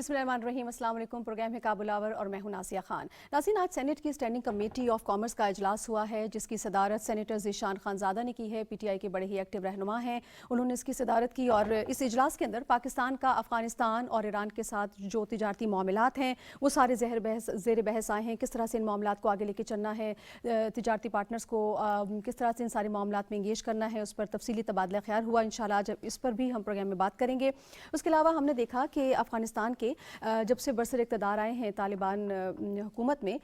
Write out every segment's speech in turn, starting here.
بسم اللہ الرحمن الرحیم، السلام علیکم۔ پروگرام ہے کابل آور اور میں ہوں ناسیہ خان۔ ناظرین، آج سینٹ کی اسٹینڈنگ کمیٹی آف کامرس کا اجلاس ہوا ہے جس کی صدارت سینیٹر ذیشان خانزادہ نے کی ہے۔ پی ٹی آئی کے بڑے ہی ایکٹیو رہنما ہیں، انہوں نے اس کی صدارت کی اور اس اجلاس کے اندر پاکستان کا افغانستان اور ایران کے ساتھ جو تجارتی معاملات ہیں وہ سارے زیر بحث آئے ہیں۔ کس طرح سے ان معاملات کو آگے لے کے چلنا ہے، تجارتی پارٹنرز کو کس طرح سے ان سارے معاملات میں انگیج کرنا ہے، اس پر تفصیلی تبادلہ خیال ہوا۔ انشاءاللہ آج اس پر بھی ہم پروگرام میں بات کریں گے۔ اس کے علاوہ ہم نے دیکھا کہ افغانستان کے جب سے برسر اقتدار آئے ہیں طالبان حکومت میں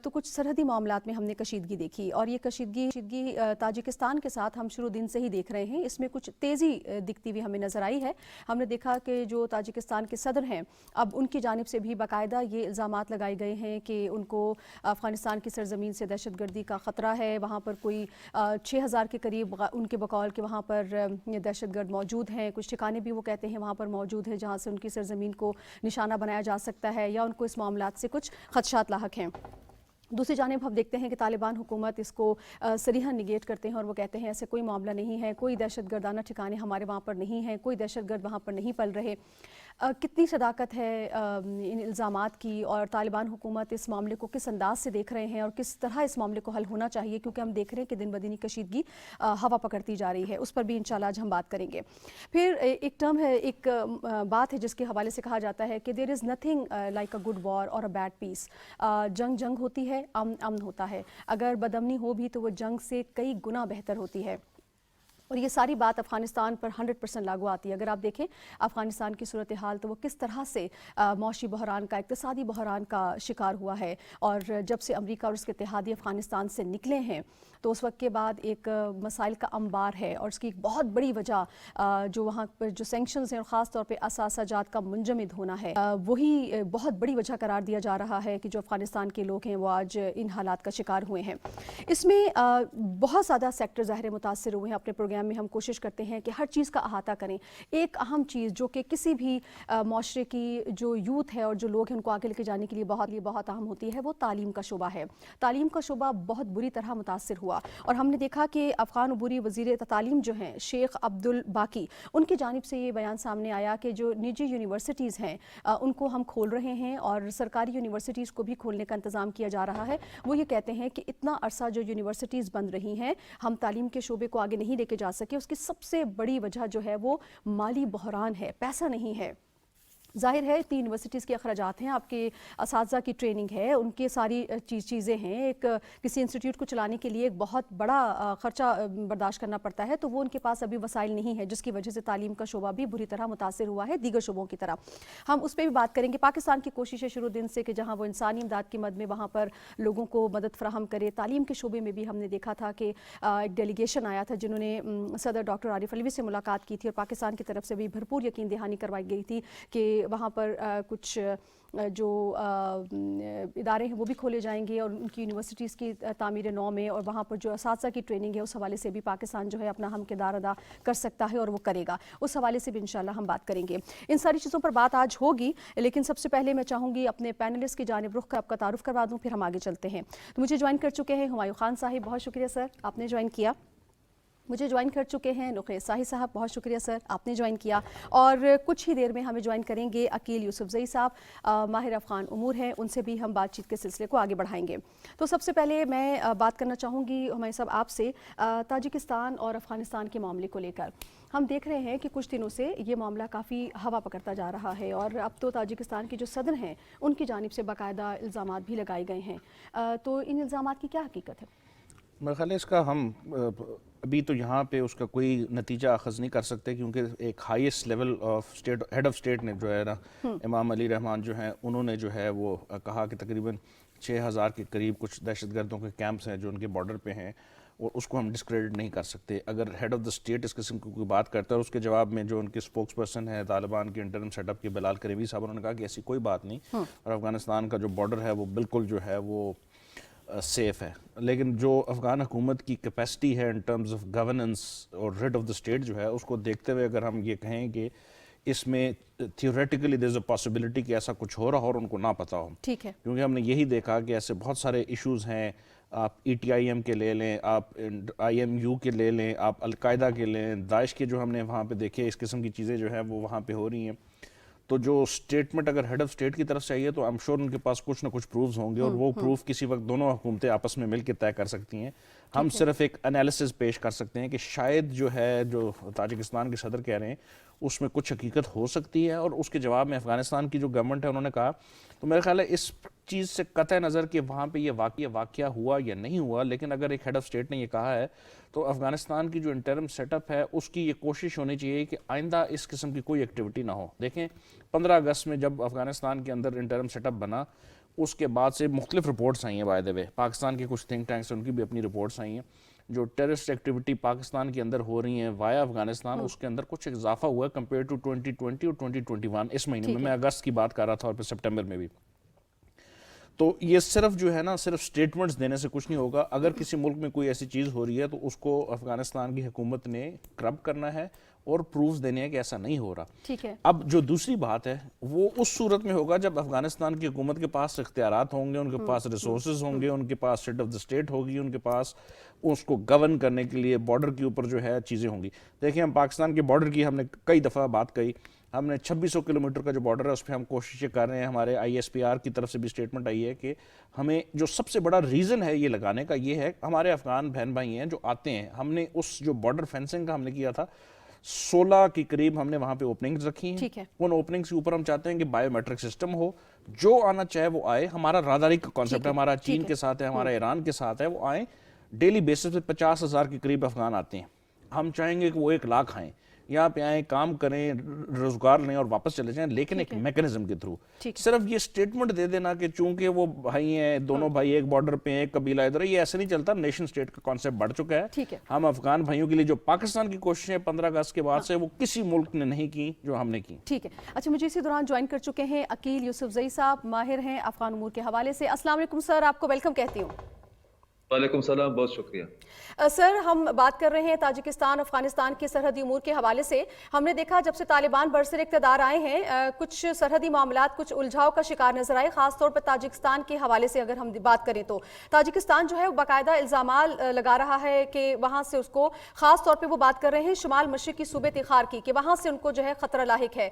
تو کچھ سرحدی معاملات میں ہم نے کشیدگی دیکھی، اور یہ کشیدگی تاجکستان کے ساتھ ہم شروع دن سے ہی دیکھ رہے ہیں۔ اس میں کچھ تیزی دکھتی ہوئی ہمیں نظر آئی ہے۔ ہم نے دیکھا کہ جو تاجکستان کے صدر ہیں اب ان کی جانب سے بھی باقاعدہ یہ الزامات لگائے گئے ہیں کہ ان کو افغانستان کی سرزمین سے دہشت گردی کا خطرہ ہے۔ وہاں پر کوئی 6000 کے قریب ان کے بقول کہ وہاں پر دہشت گرد موجود ہیں۔ کچھ ٹھکانے بھی وہ کہتے ہیں وہاں پر موجود ہیں جہاں سے ان کی سرزمین کو نشانہ بنایا جا سکتا ہے یا ان کو اس معاملات سے کچھ خدشات لاحق ہیں۔ دوسری جانب ہم دیکھتے ہیں کہ طالبان حکومت اس کو صریحاً نگیٹ کرتے ہیں اور وہ کہتے ہیں ایسے کوئی معاملہ نہیں ہے، کوئی دہشت گردانہ ٹھکانے ہمارے وہاں پر نہیں ہیں، کوئی دہشت گرد وہاں پر نہیں پل رہے۔ کتنی صداقت ہے ان الزامات کی، اور طالبان حکومت اس معاملے کو کس انداز سے دیکھ رہے ہیں اور کس طرح اس معاملے کو حل ہونا چاہیے، کیونکہ ہم دیکھ رہے ہیں کہ دن بدن کشیدگی ہوا پکڑتی جا رہی ہے، اس پر بھی انشاءاللہ آج ہم بات کریں گے۔ پھر ایک ٹرم ہے، ایک بات ہے جس کے حوالے سے کہا جاتا ہے کہ there is nothing like a good war or a bed پیس۔ جنگ ہوتی ہے، امن ہوتا ہے، اگر بدامنی ہو بھی تو وہ جنگ سے کئی گنا بہتر ہوتی ہے، اور یہ ساری بات افغانستان پر 100% لاگو آتی ہے۔ اگر آپ دیکھیں افغانستان کی صورتحال تو وہ کس طرح سے معاشی بحران کا، اقتصادی بحران کا شکار ہوا ہے، اور جب سے امریکہ اور اس کے اتحادی افغانستان سے نکلے ہیں تو اس وقت کے بعد ایک مسائل کا انبار ہے، اور اس کی ایک بہت بڑی وجہ جو وہاں پر جو سینکشنز ہیں اور خاص طور پہ اثاثہ جات کا منجمد ہونا ہے، وہی بہت بڑی وجہ قرار دیا جا رہا ہے کہ جو افغانستان کے لوگ ہیں وہ آج ان حالات کا شکار ہوئے ہیں۔ اس میں بہت زیادہ سیکٹر ظاہر متاثر ہوئے ہیں۔ اپنے پروگرام میں ہم کوشش کرتے ہیں کہ ہر چیز کا احاطہ کریں۔ ایک اہم چیز جو کہ کسی بھی معاشرے کی جو یوتھ ہے اور جو لوگ ہیں ان کو آگے لے کے جانے کے لیے بہت اہم ہوتی ہے، وہ تعلیم کا شعبہ ہے۔ تعلیم کا شعبہ بہت بری طرح متاثر ہوا، اور ہم نے دیکھا کہ افغان عبوری وزیر تعلیم جو ہیں شیخ عبدالباقی، ان کی جانب سے یہ بیان سامنے آیا کہ جو نجی یونیورسٹیز ہیں ان کو ہم کھول رہے ہیں اور سرکاری یونیورسٹیز کو بھی کھولنے کا انتظام کیا جا رہا ہے۔ وہ یہ کہتے ہیں کہ اتنا عرصہ جو یونیورسٹیز بند رہی ہیں ہم تعلیم کے شعبے کو آگے نہیں لے کے جا سکے، اس کی سب سے بڑی وجہ جو ہے وہ مالی بحران ہے، پیسہ نہیں ہے۔ ظاہر ہے 3 یونیورسٹیز کے اخراجات ہیں، آپ کے اساتذہ کی ٹریننگ ہے، ان کے ساری چیزیں ہیں، ایک کسی انسٹیٹیوٹ کو چلانے کے لیے ایک بہت بڑا خرچہ برداشت کرنا پڑتا ہے، تو وہ ان کے پاس ابھی وسائل نہیں ہے، جس کی وجہ سے تعلیم کا شعبہ بھی بری طرح متاثر ہوا ہے دیگر شعبوں کی طرح۔ ہم اس پہ بھی بات کریں گے۔ پاکستان کی کوشش ہے شروع دن سے کہ جہاں وہ انسانی امداد کی مد میں وہاں پر لوگوں کو مدد فراہم کرے۔ تعلیم کے شعبے میں بھی ہم نے دیکھا تھا کہ ایک ڈیلیگیشن آیا تھا جنہوں نے صدر ڈاکٹر عارف علوی سے ملاقات کی تھی، اور پاکستان کی طرف سے بھی بھرپور یقین دہانی کروائی گئی تھی کہ وہاں پر کچھ جو ادارے ہیں وہ بھی کھولے جائیں گے، اور ان کی یونیورسٹیز کی تعمیر نو میں، اور وہاں پر جو اساتذہ کی ٹریننگ ہے اس حوالے سے بھی پاکستان جو ہے اپنا اہم کردار ادا کر سکتا ہے اور وہ کرے گا۔ اس حوالے سے بھی انشاءاللہ ہم بات کریں گے۔ ان ساری چیزوں پر بات آج ہوگی، لیکن سب سے پہلے میں چاہوں گی اپنے پینلسٹ کی جانب رخ کر آپ کا تعارف کروا دوں، پھر ہم آگے چلتے ہیں۔ تو مجھے جوائن کر چکے ہیں ہمایوں خان صاحب، بہت شکریہ سر آپ نے جوائن کیا۔ مجھے جوائن کر چکے ہیں نقیر ساہی صاحب، بہت شکریہ سر آپ نے جوائن کیا، اور کچھ ہی دیر میں ہمیں جوائن کریں گے عقیل یوسفزئی صاحب، ماہر افغان امور ہیں، ان سے بھی ہم بات چیت کے سلسلے کو آگے بڑھائیں گے۔ تو سب سے پہلے میں بات کرنا چاہوں گی ہمارے صاحب آپ سے تاجکستان اور افغانستان کے معاملے کو لے کر۔ ہم دیکھ رہے ہیں کہ کچھ دنوں سے یہ معاملہ کافی ہوا پکڑتا جا رہا ہے، اور اب تو تاجکستان کے جو صدر ہیں ان کی جانب سے باقاعدہ الزامات بھی لگائے گئے ہیں، تو ان الزامات کی کیا حقیقت ہے؟ میرے خیال ہے اس کا ہم ابھی تو یہاں پہ اس کا کوئی نتیجہ اخذ نہیں کر سکتے، کیونکہ ایک highest level of state, head of state نے جو ہے نا امام علی رحمان جو ہیں انہوں نے جو ہے وہ کہا کہ تقریباً 6000 کے قریب کچھ دہشت گردوں کے کیمپس ہیں جو ان کے بارڈر پہ ہیں، اور اس کو ہم ڈسکریڈٹ نہیں کر سکتے۔ اگر ہیڈ آف دا اسٹیٹ اس قسم کی کوئی بات کرتا ہے، اور اس کے جواب میں جو ان کے اسپوکس پرسن ہے طالبان کے انٹرم سیٹ اپ کے بلال کریمی صاحب، انہوں نے کہا کہ ایسی کوئی بات نہیں، اور افغانستان کا جو بارڈر ہے وہ بالکل جو ہے وہ سیف ہے۔ لیکن جو افغان حکومت کی کیپیسٹی ہے ان ٹرمز آف گورننس اور ہیڈ آف دا اسٹیٹ جو ہے، اس کو دیکھتے ہوئے اگر ہم یہ کہیں کہ اس میں theoretically there is a possibility کہ ایسا کچھ ہو رہا ہو اور ان کو نہ پتہ ہو، ٹھیک ہے، کیونکہ ہم نے یہی دیکھا کہ ایسے بہت سارے ایشوز ہیں، آپ ای ٹی آئی ایم کے لے لیں، آپ آئی ایم یو کے لے لیں، آپ القاعدہ کے لیں، داعش کے جو ہم نے وہاں پہ دیکھے اس قسم کی چیزیں جو ہیں وہ وہاں پہ ہو رہی ہیں۔ تو جو اسٹیٹمنٹ اگر ہیڈ آف اسٹیٹ کی طرف سے آئی ہے تو ایم شور ان کے پاس کچھ نہ کچھ پروفز ہوں گے اور وہ پروف کسی وقت دونوں حکومتیں آپس میں مل کے طے کر سکتی ہیں. ہم صرف ایک انالیسس پیش کر سکتے ہیں کہ شاید جو ہے جو تاجکستان کے صدر کہہ رہے ہیں اس میں کچھ حقیقت ہو سکتی ہے, اور اس کے جواب میں افغانستان کی جو گورنمنٹ ہے انہوں نے کہا, تو میرا خیال ہے اس چیز سے قطع نظر کہ وہاں پہ یہ واقعہ ہوا یا نہیں ہوا, لیکن اگر ایک ہیڈ آف اسٹیٹ نے یہ کہا ہے تو افغانستان کی جو انٹرم سیٹ اپ ہے اس کی یہ کوشش ہونی چاہیے کہ آئندہ اس قسم کی کوئی ایکٹیویٹی نہ ہو. دیکھیں 15 اگست میں جب افغانستان کے اندر انٹرم سیٹ اپ بنا, اس کے بعد سے مختلف رپورٹس آئی ہیں, بائی دا وے پاکستان کے کچھ تھنک ٹینکس ان کی بھی اپنی رپورٹس آئی ہیں, جو ٹیررسٹ ایکٹیویٹی پاکستان کے اندر ہو رہی ہیں وایا افغانستان, اس کے اندر کچھ اضافہ ہوا ہے کمپیئر ٹو 2020 اور 2021 اس مہینے میں اگست کی بات کر رہا تھا اور پھر سپٹمبر میں بھی. تو یہ صرف جو ہے نا صرف سٹیٹمنٹس دینے سے کچھ نہیں ہوگا. اگر کسی ملک میں کوئی ایسی چیز ہو رہی ہے تو اس کو افغانستان کی حکومت نے کرب کرنا ہے اور پروفز دینے ہیں کہ ایسا نہیں ہو رہا. ٹھیک ہے. اب جو دوسری بات ہے وہ اس صورت میں ہوگا جب افغانستان کی حکومت کے پاس اختیارات ہوں گے, ان کے پاس ریسورسز ہوں گے, ان کے پاس ہیڈ آف دا اسٹیٹ ہوگی, ان کے پاس اس کو گورن کرنے کے لیے بارڈر کے اوپر جو ہے چیزیں ہوں گی. دیکھیں ہم پاکستان کے بارڈر کی ہم نے کئی دفعہ بات کہی, ہم نے 2600 کلومیٹر کا جو بارڈر ہے اس پہ ہم کوششیں کر رہے ہیں. ہمارے آئی ایس پی آر کی طرف سے بھی اسٹیٹمنٹ آئی ہے کہ ہمیں جو سب سے بڑا ریزن ہے یہ لگانے کا یہ ہے ہمارے افغان بہن بھائی ہیں جو آتے ہیں. ہم نے اس جو بارڈر فینسنگ کا ہم نے کیا تھا 16 کی قریب ہم نے وہاں پہ اوپننگز رکھی ہیں. ان اوپننگز کے اوپر ہم چاہتے ہیں کہ بایو میٹرک سسٹم ہو, جو آنا چاہے وہ آئے. ہمارا راداری کا کانسیپٹ ہے, ہمارا چین کے ساتھ ہے, ہمارا ایران کے ساتھ ہے, وہ آئیں. ڈیلی بیسس پہ 50,000 کے قریب افغان آتے ہیں. ہم چاہیں گے کہ وہ 1 لاکھ آئیں, یہاں پہ آئیں, کام کریں, روزگار لیں اور واپس چلے جائیں, لیکن ایک میکنزم کے تھرو. صرف یہ سٹیٹمنٹ دے دینا کہ چونکہ وہ بھائی ہیں, دونوں بھائی ایک بارڈر پہ ہیں, ایک قبیلہ ادھر ہے, یہ ایسے نہیں چلتا. نیشن سٹیٹ کا کانسیپٹ بڑھ چکا ہے. ہم افغان بھائیوں کے لیے جو پاکستان کی کوششیں 15 اگست کے بعد سے وہ کسی ملک نے نہیں کی جو ہم نے کی. ٹھیک ہے. اچھا, مجھے اسی دوران جوائن کر چکے ہیں عقیل یوسف زئی صاحب, ماہر ہیں افغان امور کے حوالے سے. السلام علیکم سر, آپ کو ویلکم کہتی ہوں. وعلیکم السلام, بہت شکریہ. سر, ہم بات کر رہے ہیں تاجکستان افغانستان کے سرحدی امور کے حوالے سے. ہم نے دیکھا جب سے طالبان برسر اقتدار آئے ہیں کچھ سرحدی معاملات کچھ الجھاؤ کا شکار نظر آئے, خاص طور پر تاجکستان کے حوالے سے اگر ہم بات کریں تو تاجکستان جو ہے وہ باقاعدہ الزامات لگا رہا ہے کہ وہاں سے اس کو, خاص طور پہ وہ بات کر رہے ہیں شمال مشرقی صوبے تخار کی, کہ وہاں سے ان کو جو ہے خطرہ لاحق ہے,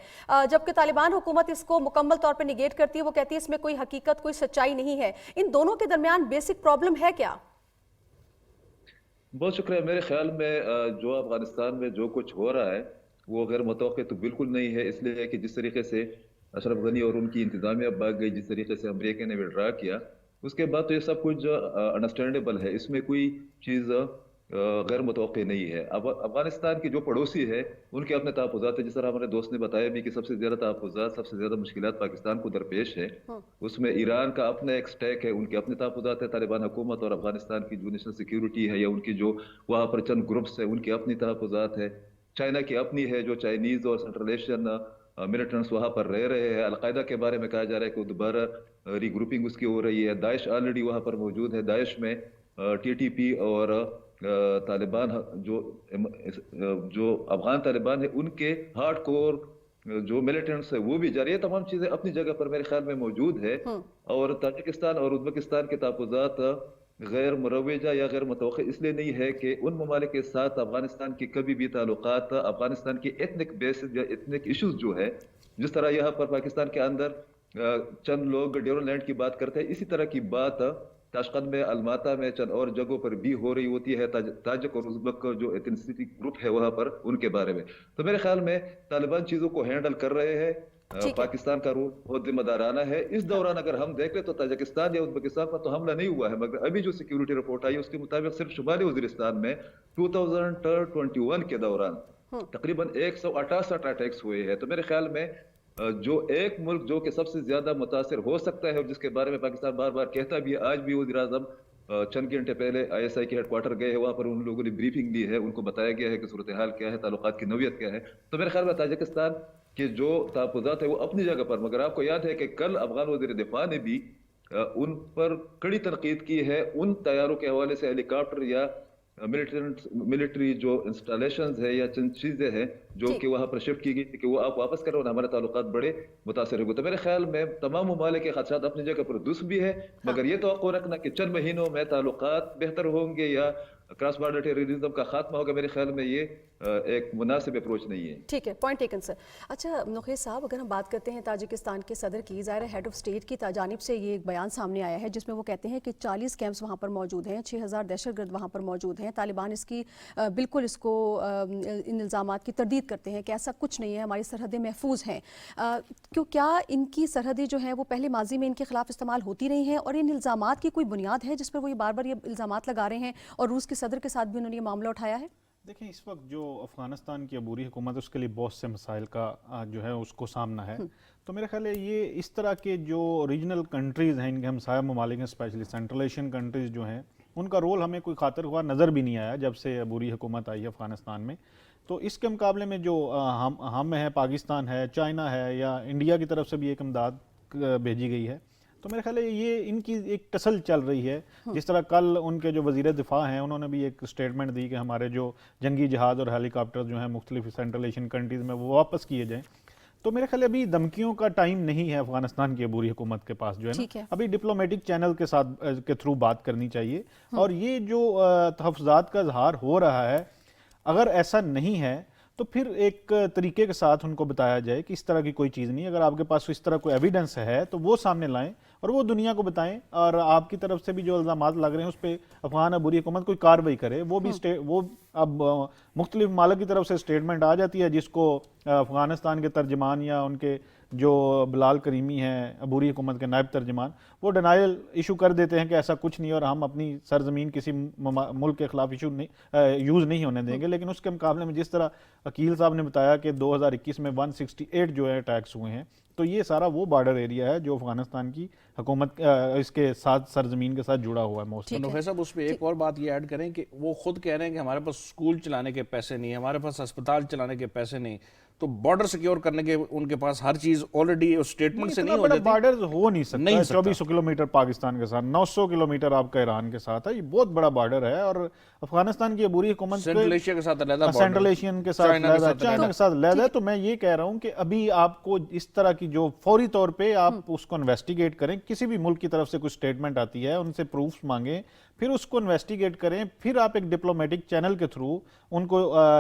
جبکہ طالبان حکومت اس کو مکمل طور پہ نگیٹ کرتی ہے. وہ کہتی ہے اس میں کوئی حقیقت کوئی سچائی نہیں ہے. ان دونوں کے درمیان بیسک پرابلم ہے کیا؟ بہت شکریہ. میرے خیال میں جو افغانستان میں جو کچھ ہو رہا ہے وہ غیر متوقع تو بالکل نہیں ہے, اس لیے کہ جس طریقے سے اشرف غنی اور ان کی انتظامیہ بھاگ گئی, جس طریقے سے امریکہ نے وڈرا کیا, اس کے بعد تو یہ سب کچھ انڈرسٹینڈیبل ہے. اس میں کوئی چیز غیر متوقع نہیں ہے. اب افغانستان کی جو پڑوسی ہے ان کے اپنے تحفظات ہیں, جس طرح ہمارے دوست نے بتایا بھی کہ سب سے زیادہ تحفظات, سب سے زیادہ مشکلات پاکستان کو درپیش ہے. اس میں ایران کا اپنا ایک سٹیک ہے, ان کے اپنے تحفظات ہیں. طالبان حکومت اور افغانستان کی جو نیشنل سیکیورٹی ہے یا ان کی جو وہاں پر چند گروپس ہیں ان کے اپنی تحفظات ہے. چائنا کی اپنی ہے, جو چائنیز اور سینٹرل ایشین ملیٹنٹس وہاں پر رہ رہے ہیں. القاعدہ کے بارے میں کہا جا رہا ہے کہ دوبارہ ری گروپنگ اس کی ہو رہی ہے. داعش آلریڈی وہاں پر موجود ہے. داعش میں ٹی ٹی پی اور طالبان جو افغان طالبان ہیں ان کے ہارڈ کور جو ملیٹنٹس ہے وہ بھی جاری ہے. تمام چیزیں اپنی جگہ پر میرے خیال میں موجود ہے. اور تاجکستان اور ازبکستان کے تحفظات غیر مروجہ یا غیر متوقع اس لیے نہیں ہے کہ ان ممالک کے ساتھ افغانستان کی کبھی بھی تعلقات افغانستان کی ایتھنک بیسز یا ایتھنک ایشوز جو ہے, جس طرح یہاں پر پاکستان کے اندر چند لوگ ڈیورن لینڈ کی بات کرتے ہیں, اسی طرح کی بات تاشقند میں, الماتا میں, چند اور جگہوں پر بھی ہو رہی ہوتی ہے. تاجک اور ازبک جو ایتھنسٹی گروپ ہے وہاں پر ان کے بارے میں. تو میرے خیال میں طالبان چیزوں کو ہینڈل کر رہے ہیں. پاکستان کا رول بہت ذمہ دارانہ ہے. اس دوران اگر ہم دیکھ لیں تو تاجکستان یا ازبکستان پر تو حملہ نہیں ہوا ہے, مگر ابھی جو سیکیورٹی رپورٹ آئی اس کے مطابق صرف شمالی وزیرستان میں 2021 کے دوران تقریباً 168 اٹیکس ہوئے ہیں. تو میرے خیال میں جو ایک ملک جو کہ سب سے زیادہ متاثر ہو سکتا ہے اور جس کے بارے میں پاکستان بار بار کہتا بھی ہے, آج بھی وزیر اعظم چند گھنٹے پہلے آئی ایس آئی کے ہیڈ کوارٹر گئے ہیں, وہاں پر ان لوگوں نے بریفنگ لی ہے, ان کو بتایا گیا ہے کہ صورتحال کیا ہے, تعلقات کی نوعیت کیا ہے. تو میرے خیال میں تاجکستان کے جو تحفظات ہیں وہ اپنی جگہ پر, مگر آپ کو یاد ہے کہ کل افغان وزیر دفاع نے بھی ان پر کڑی تنقید کی ہے ان طیاروں کے حوالے سے, ہیلی کاپٹر یا ملٹری جو انسٹالیشنز ہے یا چند چیزیں ہیں جو کہ وہاں پر شفٹ کی گئی کہ وہ آپ واپس کرو, ہمارے تعلقات بڑے متاثر ہوئے. تو میرے خیال میں تمام ممالک کے خدشات اپنی جگہ پر درست بھی ہے, مگر یہ توقع رکھنا کہ چند مہینوں میں تعلقات بہتر ہوں گے یا کراس بارڈر ٹیررزم کا خاتمہ ہوگا. میرے خیال میں یہ ایک مناسب اپروچ نہیں ہے. ٹھیک ہے, پوائنٹ ٹیکن سر. اچھا نوخیز صاحب, اگر ہم بات کرتے ہیں تاجکستان کے صدر کی, ظاہر ہے ہیڈ آف اسٹیٹ کی جانب سے یہ ایک بیان سامنے آیا ہے جس میں وہ کہتے ہیں کہ 40 کیمپس وہاں پر موجود ہیں, 6000 دہشت گرد وہاں پر موجود ہیں. طالبان اس کی بالکل اس کو ان الزامات کی تردید کرتے ہیں کہ ایسا کچھ نہیں ہے, ہماری سرحدیں محفوظ ہیں. کیا ان کی سرحدیں جو ہیں وہ پہلے ماضی میں ان کے خلاف استعمال ہوتی رہی ہیں, اور ان الزامات کی کوئی بنیاد ہے جس پر وہ یہ بار بار یہ الزامات لگا رہے ہیں, اور روس کے صدر کے ساتھ بھی انہوں نے یہ معاملہ اٹھایا ہے؟ دیکھیں, اس وقت جو افغانستان کی عبوری حکومت, اس کے لیے بہت سے مسائل کا جو ہے اس کو سامنا ہے. تو میرے خیال ہے یہ اس طرح کے جو ریجنل کنٹریز ہیں, ان کے ہمسایہ ممالک ہیں, اسپیشلی سینٹرل ایشین کنٹریز جو ہیں, ان کا رول ہمیں کوئی خاطر خواہ نظر بھی نہیں آیا جب سے عبوری حکومت آئی ہے افغانستان میں. تو اس کے مقابلے میں جو ہم ہیں, پاکستان ہے, چائنا ہے, یا انڈیا کی طرف سے بھی ایک امداد بھیجی گئی ہے. تو میرے خیال ہے یہ ان کی ایک ٹسل چل رہی ہے. جس طرح کل ان کے جو وزیر دفاع ہیں, انہوں نے بھی ایک سٹیٹمنٹ دی کہ ہمارے جو جنگی جہاز اور ہیلی کاپٹر جو ہیں مختلف سینٹرل ایشین کنٹریز میں وہ واپس کیے جائیں. تو میرے خیال ابھی دھمکیوں کا ٹائم نہیں ہے افغانستان کی عبوری حکومت کے پاس, جو ہے نا, ابھی ڈپلومیٹک چینل کے ساتھ کے تھرو بات کرنی چاہیے. اور یہ جو تحفظات کا اظہار ہو رہا ہے, اگر ایسا نہیں ہے تو پھر ایک طریقے کے ساتھ ان کو بتایا جائے کہ اس طرح کی کوئی چیز نہیں. اگر آپ کے پاس اس طرح کوئی ایویڈنس ہے تو وہ سامنے لائیں اور وہ دنیا کو بتائیں, اور آپ کی طرف سے بھی جو الزامات لگ رہے ہیں اس پہ افغان عبوری حکومت کوئی کارروائی کرے. وہ اب مختلف ممالک کی طرف سے اسٹیٹمنٹ آ جاتی ہے جس کو افغانستان کے ترجمان یا ان کے جو بلال کریمی ہیں عبوری حکومت کے نائب ترجمان, وہ ڈینائل ایشو کر دیتے ہیں کہ ایسا کچھ نہیں, اور ہم اپنی سرزمین کسی ملک کے خلاف یوز نہیں ہونے دیں گے. لیکن اس کے مقابلے میں جس طرح عقیل صاحب نے بتایا کہ 2021 میں 168 جو ہے اٹیکس ہوئے ہیں, تو یہ سارا وہ بارڈر ایریا ہے جو افغانستان کی حکومت اس کے ساتھ سرزمین کے ساتھ جڑا ہوا ہے موسٹلی. نوخیل صاحب, اس پہ ایک اور بات یہ ایڈ کریں کہ وہ خود کہہ رہے ہیں کہ ہمارے پاس اسکول چلانے کے پیسے نہیں, ہمارے پاس اسپتال چلانے کے پیسے نہیں. تو بارڈر سیکیور کرنے کے ان کے پاس ہر چیز آلریڈی اسٹیٹمنٹ سے نہیں ہو جاتی. بارڈر ہو نہیں سکتا. 2400 کلومیٹر پاکستان کے ساتھ, 900 کلومیٹر آپ کا ایران کے ساتھ ہے. یہ بہت بڑا بارڈر ہے, اور افغانستان کی عبوری حکومت سینٹرل ایشیا کے ساتھ علیحدہ, سینٹرل ایشین کے ساتھ علیحدہ, چائنا کے ساتھ علیحدہ ہے. تو میں یہ کہہ رہا ہوں کہ ابھی آپ کو اس طرح کی جو فوری طور پہ آپ اس کو انویسٹیگیٹ کریں. کسی بھی ملک کی طرف سے کوئی سٹیٹمنٹ آتی ہے, ان سے پروفز مانگیں, پھر اس کو انویسٹیگیٹ کریں, پھر آپ ایک ڈپلومیٹک چینل کے تھرو ان کو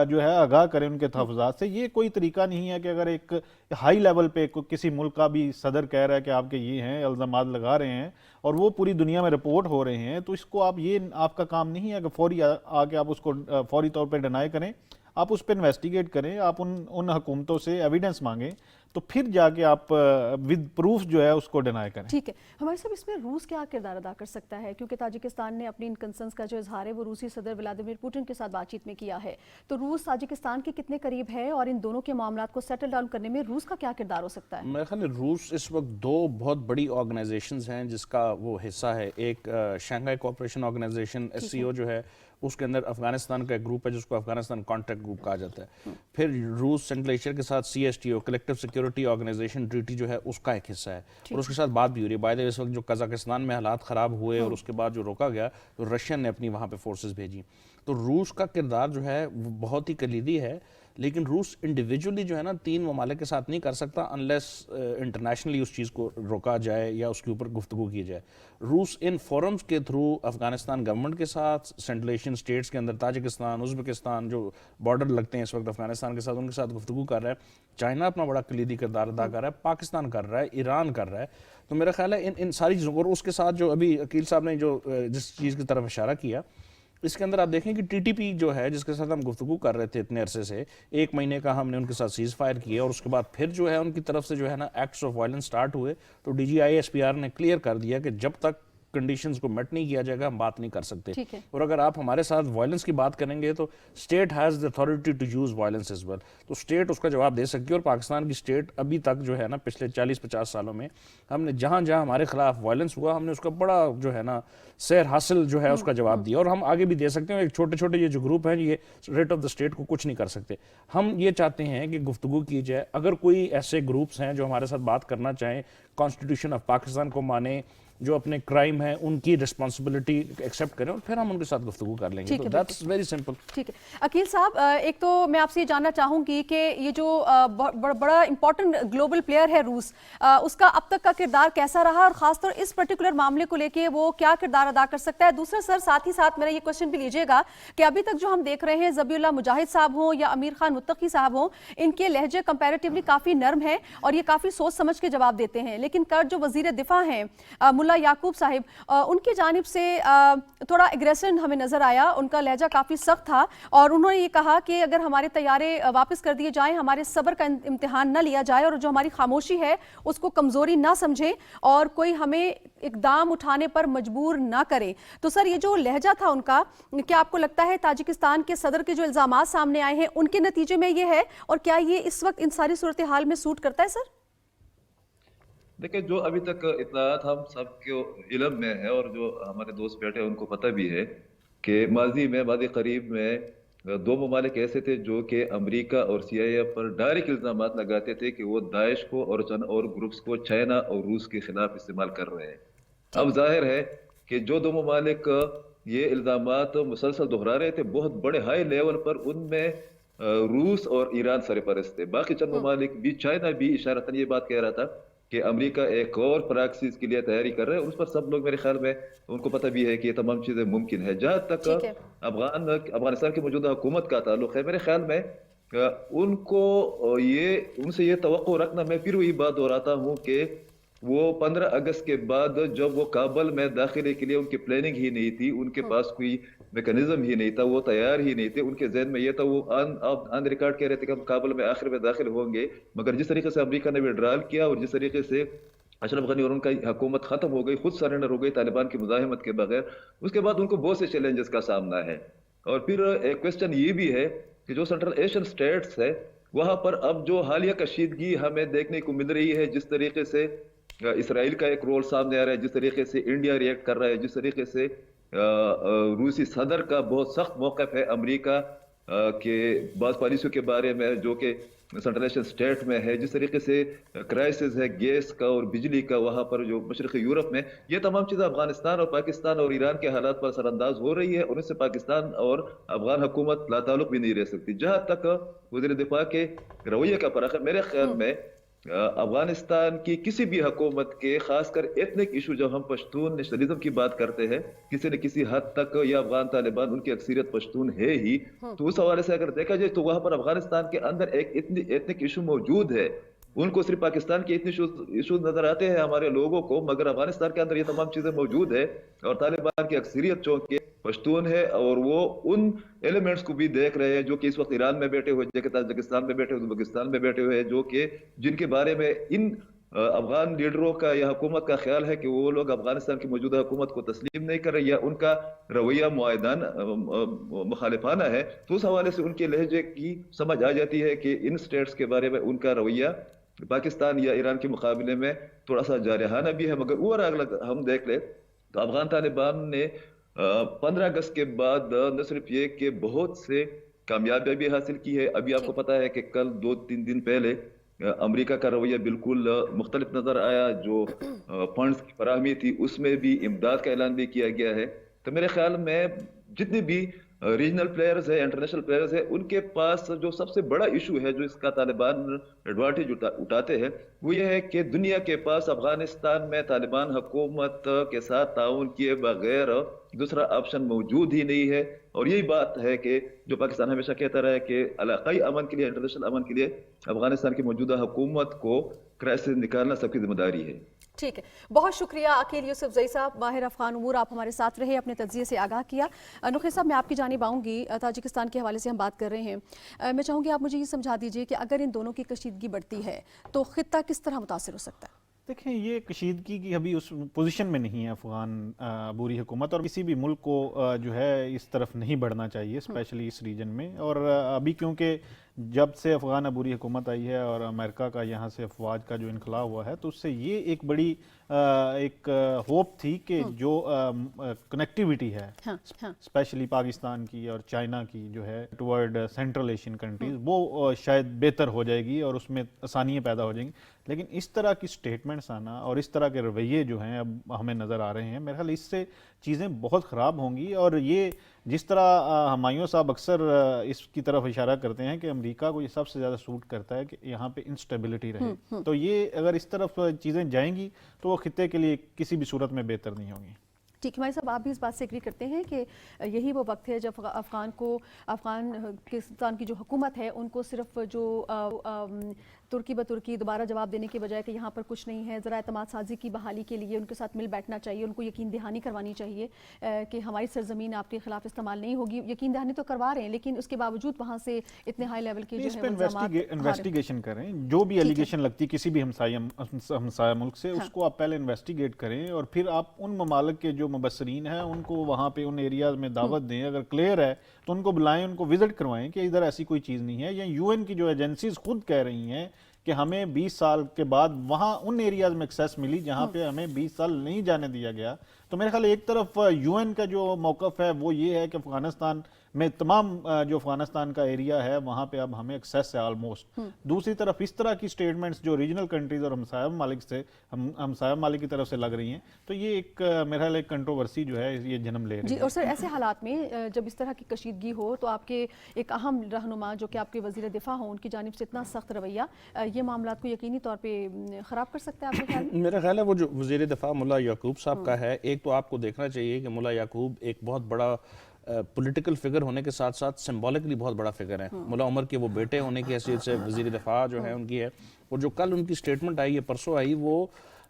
جو ہے آگاہ کریں ان کے تحفظات سے. یہ کوئی طریقہ نہیں ہے کہ اگر ایک ہائی لیول پہ کسی ملک کا بھی صدر کہہ رہا ہے کہ آپ کے یہ ہیں, الزامات لگا رہے ہیں, اور وہ پوری دنیا میں رپورٹ ہو رہے ہیں, تو اس کو آپ کا کام نہیں ہے کہ فوری آ کے آپ اس کو فوری طور پہ ڈینائی کریں. آپ اس پہ انویسٹیگیٹ کریں, آپ ان حکومتوں سے ایویڈنس مانگیں, تو پھر جا کے آپ ود پروف جو ہے اس کو ڈینائی کریں. ٹھیک ہے. ہمارے صاحب, اس میں روس کیا کردار ادا کر سکتا ہے؟ کیونکہ تاجکستان نے اپنی ان کنسرنس کا جو اظہار ہے وہ روسی صدر ولادیمیر پوٹن کے ساتھ بات چیت میں کیا ہے. تو روس تاجکستان کے کتنے قریب ہے, اور ان دونوں کے معاملات کو سیٹل ڈاؤن کرنے میں روس کا کیا کردار ہو سکتا ہے؟ میرے خیال ہے روس اس وقت دو بہت بڑی آرگنائزیشنز ہیں جس کا وہ حصہ ہے. ایک شنگھائی کوآپریشن آرگنائزیشن SCO جو ہے, اس کے اندر افغانستان کا ایک گروپ ہے جس کو افغانستان کانٹیکٹ گروپ کہا جاتا ہے. پھر روس سینٹرل ایشیا کے ساتھ CSTO collective security organisation treaty جو ہے اس کا ایک حصہ ہے, اور اس کے ساتھ بات بھی ہو رہی ہے. بائی دا وے اس وقت جو قزاقستان میں حالات خراب ہوئے اور اس کے بعد جو روکا گیا, تو رشین نے اپنی وہاں پہ فورسز بھیجی. تو روس کا کردار جو ہے وہ بہت ہی کلیدی ہے. لیکن روس انڈیویجولی جو ہے نا 3 ممالک کے ساتھ نہیں کر سکتا انلیس انٹرنیشنلی اس چیز کو روکا جائے یا اس کے اوپر گفتگو کی جائے. روس ان فورمز کے تھرو افغانستان گورنمنٹ کے ساتھ, سینٹرل ایشین اسٹیٹس کے اندر تاجکستان, ازبکستان جو بارڈر لگتے ہیں اس وقت افغانستان کے ساتھ, ان کے ساتھ گفتگو کر رہا ہے. چائنا اپنا بڑا کلیدی کردار ادا کر رہا ہے, پاکستان کر رہا ہے, ایران کر رہا ہے. تو میرا خیال ہے ان ساری چیزوں کو, اور اس کے ساتھ جو ابھی عقیل صاحب نے جو جس چیز کی طرف اشارہ کیا, اس کے اندر آپ دیکھیں کہ TTP جو ہے جس کے ساتھ ہم گفتگو کر رہے تھے اتنے عرصے سے, 1 مہینے کا ہم نے ان کے ساتھ سیز فائر کیے, اور اس کے بعد پھر جو ہے ان کی طرف سے جو ہے نا ایکٹس آف وائلنس سٹارٹ ہوئے. تو DGISPR نے کلیئر کر دیا کہ جب تک کنڈیشنز کو میٹ نہیں کیا جائے گا ہم بات نہیں کر سکتے. اور اگر آپ ہمارے ساتھ وائلنس کی بات کریں گے تو state has the authority to use violence as well. تو اسٹیٹ اس کا جواب دے سکتی ہے, اور پاکستان کی اسٹیٹ ابھی تک جو ہے نا پچھلے 40-50 سالوں میں ہم نے جہاں جہاں ہمارے خلاف وائلنس ہوا, ہم نے اس کا بڑا جو ہے نا سیر حاصل جو ہے اس کا جواب دیا, اور ہم آگے بھی دے سکتے ہیں. ایک چھوٹے چھوٹے یہ جو گروپ ہیں یہ ریٹ آف دا اسٹیٹ کو کچھ نہیں کر سکتے. ہم یہ چاہتے ہیں کہ گفتگو کی جائے. اگر کوئی ایسے گروپس ہیں جو ہمارے ساتھ بات کرنا چاہیں, کانسٹیٹیوشن آف پاکستان کو مانیں جو اپنے کرائم ہیں ان کی رسپانسبلٹی ایکسیپٹ کریں اور پھر ہم ان کے ساتھ گفتگو کر لیں گے. تو دیٹس ویری سمپل. ٹھیک ہے عقیل صاحب، ایک تو میں آپ سے یہ جاننا چاہوں گی کہ یہ جو بڑا امپورٹنٹ گلوبل پلیئر ہے روس، اس کا اب تک کا کردار کیسا رہا اور خاص طور اس پرٹیکولر معاملے کو لے کے وہ کیا کردار ادا کر سکتا ہے؟ دوسرا سر ساتھ ہی ساتھ میرا یہ کوشچن بھی لیجیے گا کہ ابھی تک جو ہم دیکھ رہے ہیں ذبیح اللہ مجاہد صاحب ہوں یا امیر خان متقی صاحب ہوں، ان کے لہجے کمپیریٹیولی کافی نرم ہیں اور یہ کافی سوچ سمجھ کے جواب دیتے ہیں، لیکن کل جو وزیر دفاع ہیں ملا یعقوب صاحب، ان کی جانب سے تھوڑا ایگریشن ہمیں نظر آیا، ان کا لہجہ کافی سخت تھا اور انہوں نے یہ کہا کہ اگر ہمارے طیارے واپس کر دیے جائیں، ہمارے صبر کا امتحان نہ لیا جائے اور جو ہماری خاموشی ہے اس کو کمزوری نہ سمجھیں اور کوئی ہمیں اقدام اٹھانے پر مجبور نہ کرے. تو سر یہ جو لہجہ تھا ان کا، کیا آپ کو لگتا ہے تاجکستان کے صدر کے جو الزامات سامنے آئے ہیں ان کے نتیجے میں یہ ہے، اور کیا یہ اس وقت ان ساری صورتحال میں سوٹ کرتا ہے سر؟ دیکھیں، جو ابھی تک اطلاعات ہم سب کے علم میں ہے اور جو ہمارے دوست بیٹھے ہیں ان کو پتہ بھی ہے کہ ماضی قریب میں دو ممالک ایسے تھے جو کہ امریکہ اور CIA پر ڈائریکٹ الزامات لگاتے تھے کہ وہ داعش کو اور چند اور گروپس کو چائنا اور روس کے خلاف استعمال کر رہے ہیں. اب ظاہر ہے کہ جو دو ممالک یہ الزامات مسلسل دہرا رہے تھے، بہت بڑے ہائی لیول پر، ان میں روس اور ایران سرپرست تھے. باقی چند ممالک بھی، چائنا بھی اشارتاً یہ بات کہہ رہا تھا کہ امریکہ ایک اور پراکسیز کے لیے تیاری کر رہے ہیں، اس پر سب لوگ میرے خیال میں ان کو پتہ بھی ہے کہ یہ تمام چیزیں ممکن ہے. جہاں تک افغانستان کی موجودہ حکومت کا تعلق ہے، میرے خیال میں ان سے یہ توقع رکھنا، میں پھر وہی بات دہراتا ہوں کہ وہ 15 اگست کے بعد جب وہ کابل میں داخلے کے لیے ان کی پلاننگ ہی نہیں تھی، ان کے پاس کوئی میکانزم ہی نہیں تھا، وہ تیار ہی نہیں تھے، ان کے ذہن میں یہ تھا، وہ آن ریکارڈ کہہ رہے تھے کہ ہم کابل میں آخر میں داخل ہوں گے. مگر جس طریقے سے امریکہ نے وڈرال کیا اور جس طریقے سے اشرف غنی اور ان کی حکومت ختم ہو گئی، خود سرنڈر ہو گئی طالبان کی مزاحمت کے بغیر، اس کے بعد ان کو بہت سے چیلنجز کا سامنا ہے. اور پھر ایک کوشچن یہ بھی ہے کہ جو سینٹرل ایشین سٹیٹس ہے وہاں پر اب جو حالیہ کشیدگی ہمیں دیکھنے کو مل رہی ہے، جس طریقے سے اسرائیل کا ایک رول سامنے آ رہا ہے، جس طریقے سے انڈیا ریئیکٹ کر رہا ہے، جس طریقے سے روسی صدر کا بہت سخت موقف ہے امریکہ کے بعض پالیسیوں کے بارے میں جو کہ سینٹرل ایشین سٹیٹ میں ہے، جس طریقے سے کرائسس ہے گیس کا اور بجلی کا وہاں پر جو مشرقی یورپ میں، یہ تمام چیزیں افغانستان اور پاکستان اور ایران کے حالات پر اثر انداز ہو رہی ہے اور اس سے پاکستان اور افغان حکومت لا تعلق بھی نہیں رہ سکتی. جہاں تک وزیر دفاع کے رویے کا فرق ہے، میرے خیال میں افغانستان کی کسی بھی حکومت کے، خاص کر ایتھنک ایشو، جب ہم پشتون نیشنلزم کی بات کرتے ہیں کسی نہ کسی حد تک، یا افغان طالبان ان کی اکثریت پشتون ہے ہی، تو اس حوالے سے اگر دیکھا جائے تو وہاں پر افغانستان کے اندر ایک ایتھنک ایشو موجود ہے. ان کو صرف پاکستان کے اتنے ایشوز نظر آتے ہیں ہمارے لوگوں کو، مگر افغانستان کے اندر یہ تمام چیزیں موجود ہے اور طالبان کی اکثریت چونکہ پشتون ہے اور وہ ان ایلیمنٹس کو بھی دیکھ رہے ہیں جو کہ اس وقت ایران میں بیٹھے ہوئے، تاجکستان میں بیٹھے ہوئے، ازبکستان میں بیٹھے ہوئے ہیں، جو کہ جن کے بارے میں ان افغان لیڈروں کا یا حکومت کا خیال ہے کہ وہ لوگ افغانستان کی موجودہ حکومت کو تسلیم نہیں کر رہے یا ان کا رویہ مخالفانہ ہے. تو اس حوالے سے ان کے لہجے کی سمجھ آ جاتی ہے کہ ان سٹیٹس کے بارے میں ان کا رویہ پاکستان یا ایران کے مقابلے میں تھوڑا سا جارحانہ بھی ہے. مگر اوورآل ہم دیکھ لیں تو افغان طالبان نے 15 اگست کے بعد نہ صرف یہ کہ بہت سے کامیابیاں بھی حاصل کی ہے. ابھی آپ کو پتا ہے کہ کل 2-3 دن پہلے امریکہ کا رویہ بالکل مختلف نظر آیا، جو فنڈز کی فراہمی تھی اس میں بھی امداد کا اعلان بھی کیا گیا ہے. تو میرے خیال میں جتنے بھی ریجنل پلیئرز ہیں، انٹرنیشنل پلیئرز ہیں، ان کے پاس جو سب سے بڑا ایشو ہے جو اس کا طالبان ایڈوانٹیج اٹھاتے ہیں وہ یہ ہے کہ دنیا کے پاس افغانستان میں طالبان حکومت کے ساتھ تعاون کیے بغیر دوسرا آپشن موجود ہی نہیں ہے. اور یہی بات ہے کہ جو پاکستان ہمیشہ کہتا رہا ہے کہ علاقائی امن کے لیے، انٹرنیشنل امن کے لیے افغانستان کی موجودہ حکومت کو کرائسس نکالنا سب کی ذمہ داری ہے. ٹھیک ہے، بہت شکریہ عقیل یوسف زئی صاحب، ماہر افغان امور، آپ ہمارے ساتھ رہے، اپنے تجزیے سے آگاہ کیا. نقی صاحب، میں آپ کی جانب آؤں گی. تاجکستان کے حوالے سے ہم بات کر رہے ہیں، میں چاہوں گی آپ مجھے یہ سمجھا دیجئے کہ اگر ان دونوں کی کشیدگی بڑھتی ہے تو خطہ کس طرح متاثر ہو سکتا ہے؟ دیکھیں، یہ کشیدگی کی ابھی اس پوزیشن میں نہیں ہے افغان عبوری حکومت، اور کسی بھی ملک کو جو ہے اس طرف نہیں بڑھنا چاہیے، اسپیشلی اس ریجن میں. اور ابھی کیونکہ جب سے افغان عبوری حکومت آئی ہے اور امریکہ کا یہاں سے افواج کا جو انخلا ہوا ہے تو اس سے یہ ایک بڑی ایک ہوپ تھی کہ جو کنیکٹیوٹی ہے اسپیشلی پاکستان کی اور چائنا کی جو ہے ٹورڈ سینٹرل ایشین کنٹریز وہ شاید بہتر ہو جائے گی اور اس میں آسانیاں پیدا ہو جائیں گی. لیکن اس طرح کی سٹیٹمنٹس آنا اور اس طرح کے رویے جو ہیں اب ہمیں نظر آ رہے ہیں, میرے خیال اس سے چیزیں بہت خراب ہوں گی. اور یہ جس طرح ہمایوں صاحب اکثر اس کی طرف اشارہ کرتے ہیں کہ امریکہ کو یہ سب سے زیادہ سوٹ کرتا ہے کہ یہاں پہ انسٹیبلٹی رہے, تو یہ اگر اس طرف چیزیں جائیں گی تو وہ خطے کے لیے کسی بھی صورت میں بہتر نہیں ہوں گی. ٹھیک ہے صاحب, آپ بھی اس بات سے ایگری کرتے ہیں کہ یہی وہ وقت ہے جب افغانستان کی جو حکومت ہے ان کو صرف جو ترکی بترکی دوبارہ جواب دینے کے بجائے کہ یہاں پر کچھ نہیں ہے, ذرا اعتماد سازی کی بحالی کے لیے ان کے ساتھ مل بیٹھنا چاہیے, ان کو یقین دہانی کروانی چاہیے کہ ہماری سرزمین آپ کے خلاف استعمال نہیں ہوگی. یقین دہانی تو کروا رہے ہیں لیکن اس کے باوجود وہاں سے اتنے ہائی لیول کے جو ہے انویسٹیگیشن کریں, جو بھی ایلیگیشن لگتی کسی بھی ہمسایہ ملک سے اس کو آپ پہلے انویسٹیگیٹ کریں اور پھر آپ ان ممالک کے جو مبصرین ہیں ان کو وہاں پہ ان ایریاز میں دعوت دیں. اگر کلیئر ہے تو ان کو بلائیں, ان کو وزٹ کروائیں کہ ادھر ایسی کوئی چیز نہیں ہے. یا یو این کی جو ایجنسیز خود کہہ رہی ہیں کہ ہمیں 20 سال کے بعد وہاں ان ایریاز میں ایکسیس ملی جہاں پہ ہمیں 20 سال نہیں جانے دیا گیا. تو میرے خیال ایک طرف یو این کا جو موقف ہے وہ یہ ہے کہ افغانستان میں تمام جو افغانستان کا ایریا ہے وہاں پہ اب ہمیں ایکسیس ہے آلموسٹ. دوسری طرف اس طرح کی سٹیٹمنٹس جو ریجنل کنٹریز اور ہمسایہ ممالک کی طرف سے لگ رہی ہیں تو یہ ایک میرا خیال ایک کنٹروورسی جو ہے یہ جنم لے رہی ہے. جی, اور سر ایسے حالات میں جب اس طرح کی کشیدگی ہو تو آپ کے ایک اہم رہنما جو کہ آپ کے وزیر دفاع ہوں ان کی جانب سے اتنا سخت رویہ یہ معاملات کو یقینی طور پہ خراب کر سکتا ہے آپ کے خیال میں؟ میرا خیال ہے وہ جو وزیر دفاع ملا یعقوب صاحب کا ہے, ایک تو آپ کو دیکھنا چاہیے کہ ملا یعقوب ایک بہت بڑا پولیٹیکل فگر ہونے کے ساتھ ساتھ سمبولکلی بہت بڑا فگر ہے. ملا عمر کے وہ بیٹے ہونے کی حیثیت سے وزیر دفاع جو ہے ان کی ہے. اور جو کل ان کی سٹیٹمنٹ آئی ہے پرسوں آئی, وہ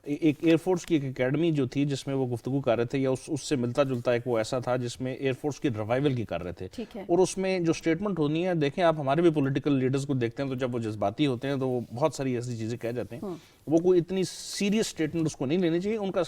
ایک ایئر فورس کی ایک اکیڈمی جو تھی جس میں وہ گفتگو کر رہے تھے یا اس سے ملتا جلتا ایک وہ ایسا تھا جس میں ایئر فورس کی ریوائول کی کر رہے تھے. اور اس میں جو سٹیٹمنٹ ہونی ہے, دیکھیں آپ ہمارے بھی پولیٹیکل لیڈرز کو دیکھتے ہیں تو جب وہ جذباتی ہوتے ہیں تو وہ بہت ساری ایسی چیزیں کہہ جاتے ہیں. وہ کوئی اتنی سیریس سٹیٹمنٹ اس کو نہیں لینی چاہیے. ان کا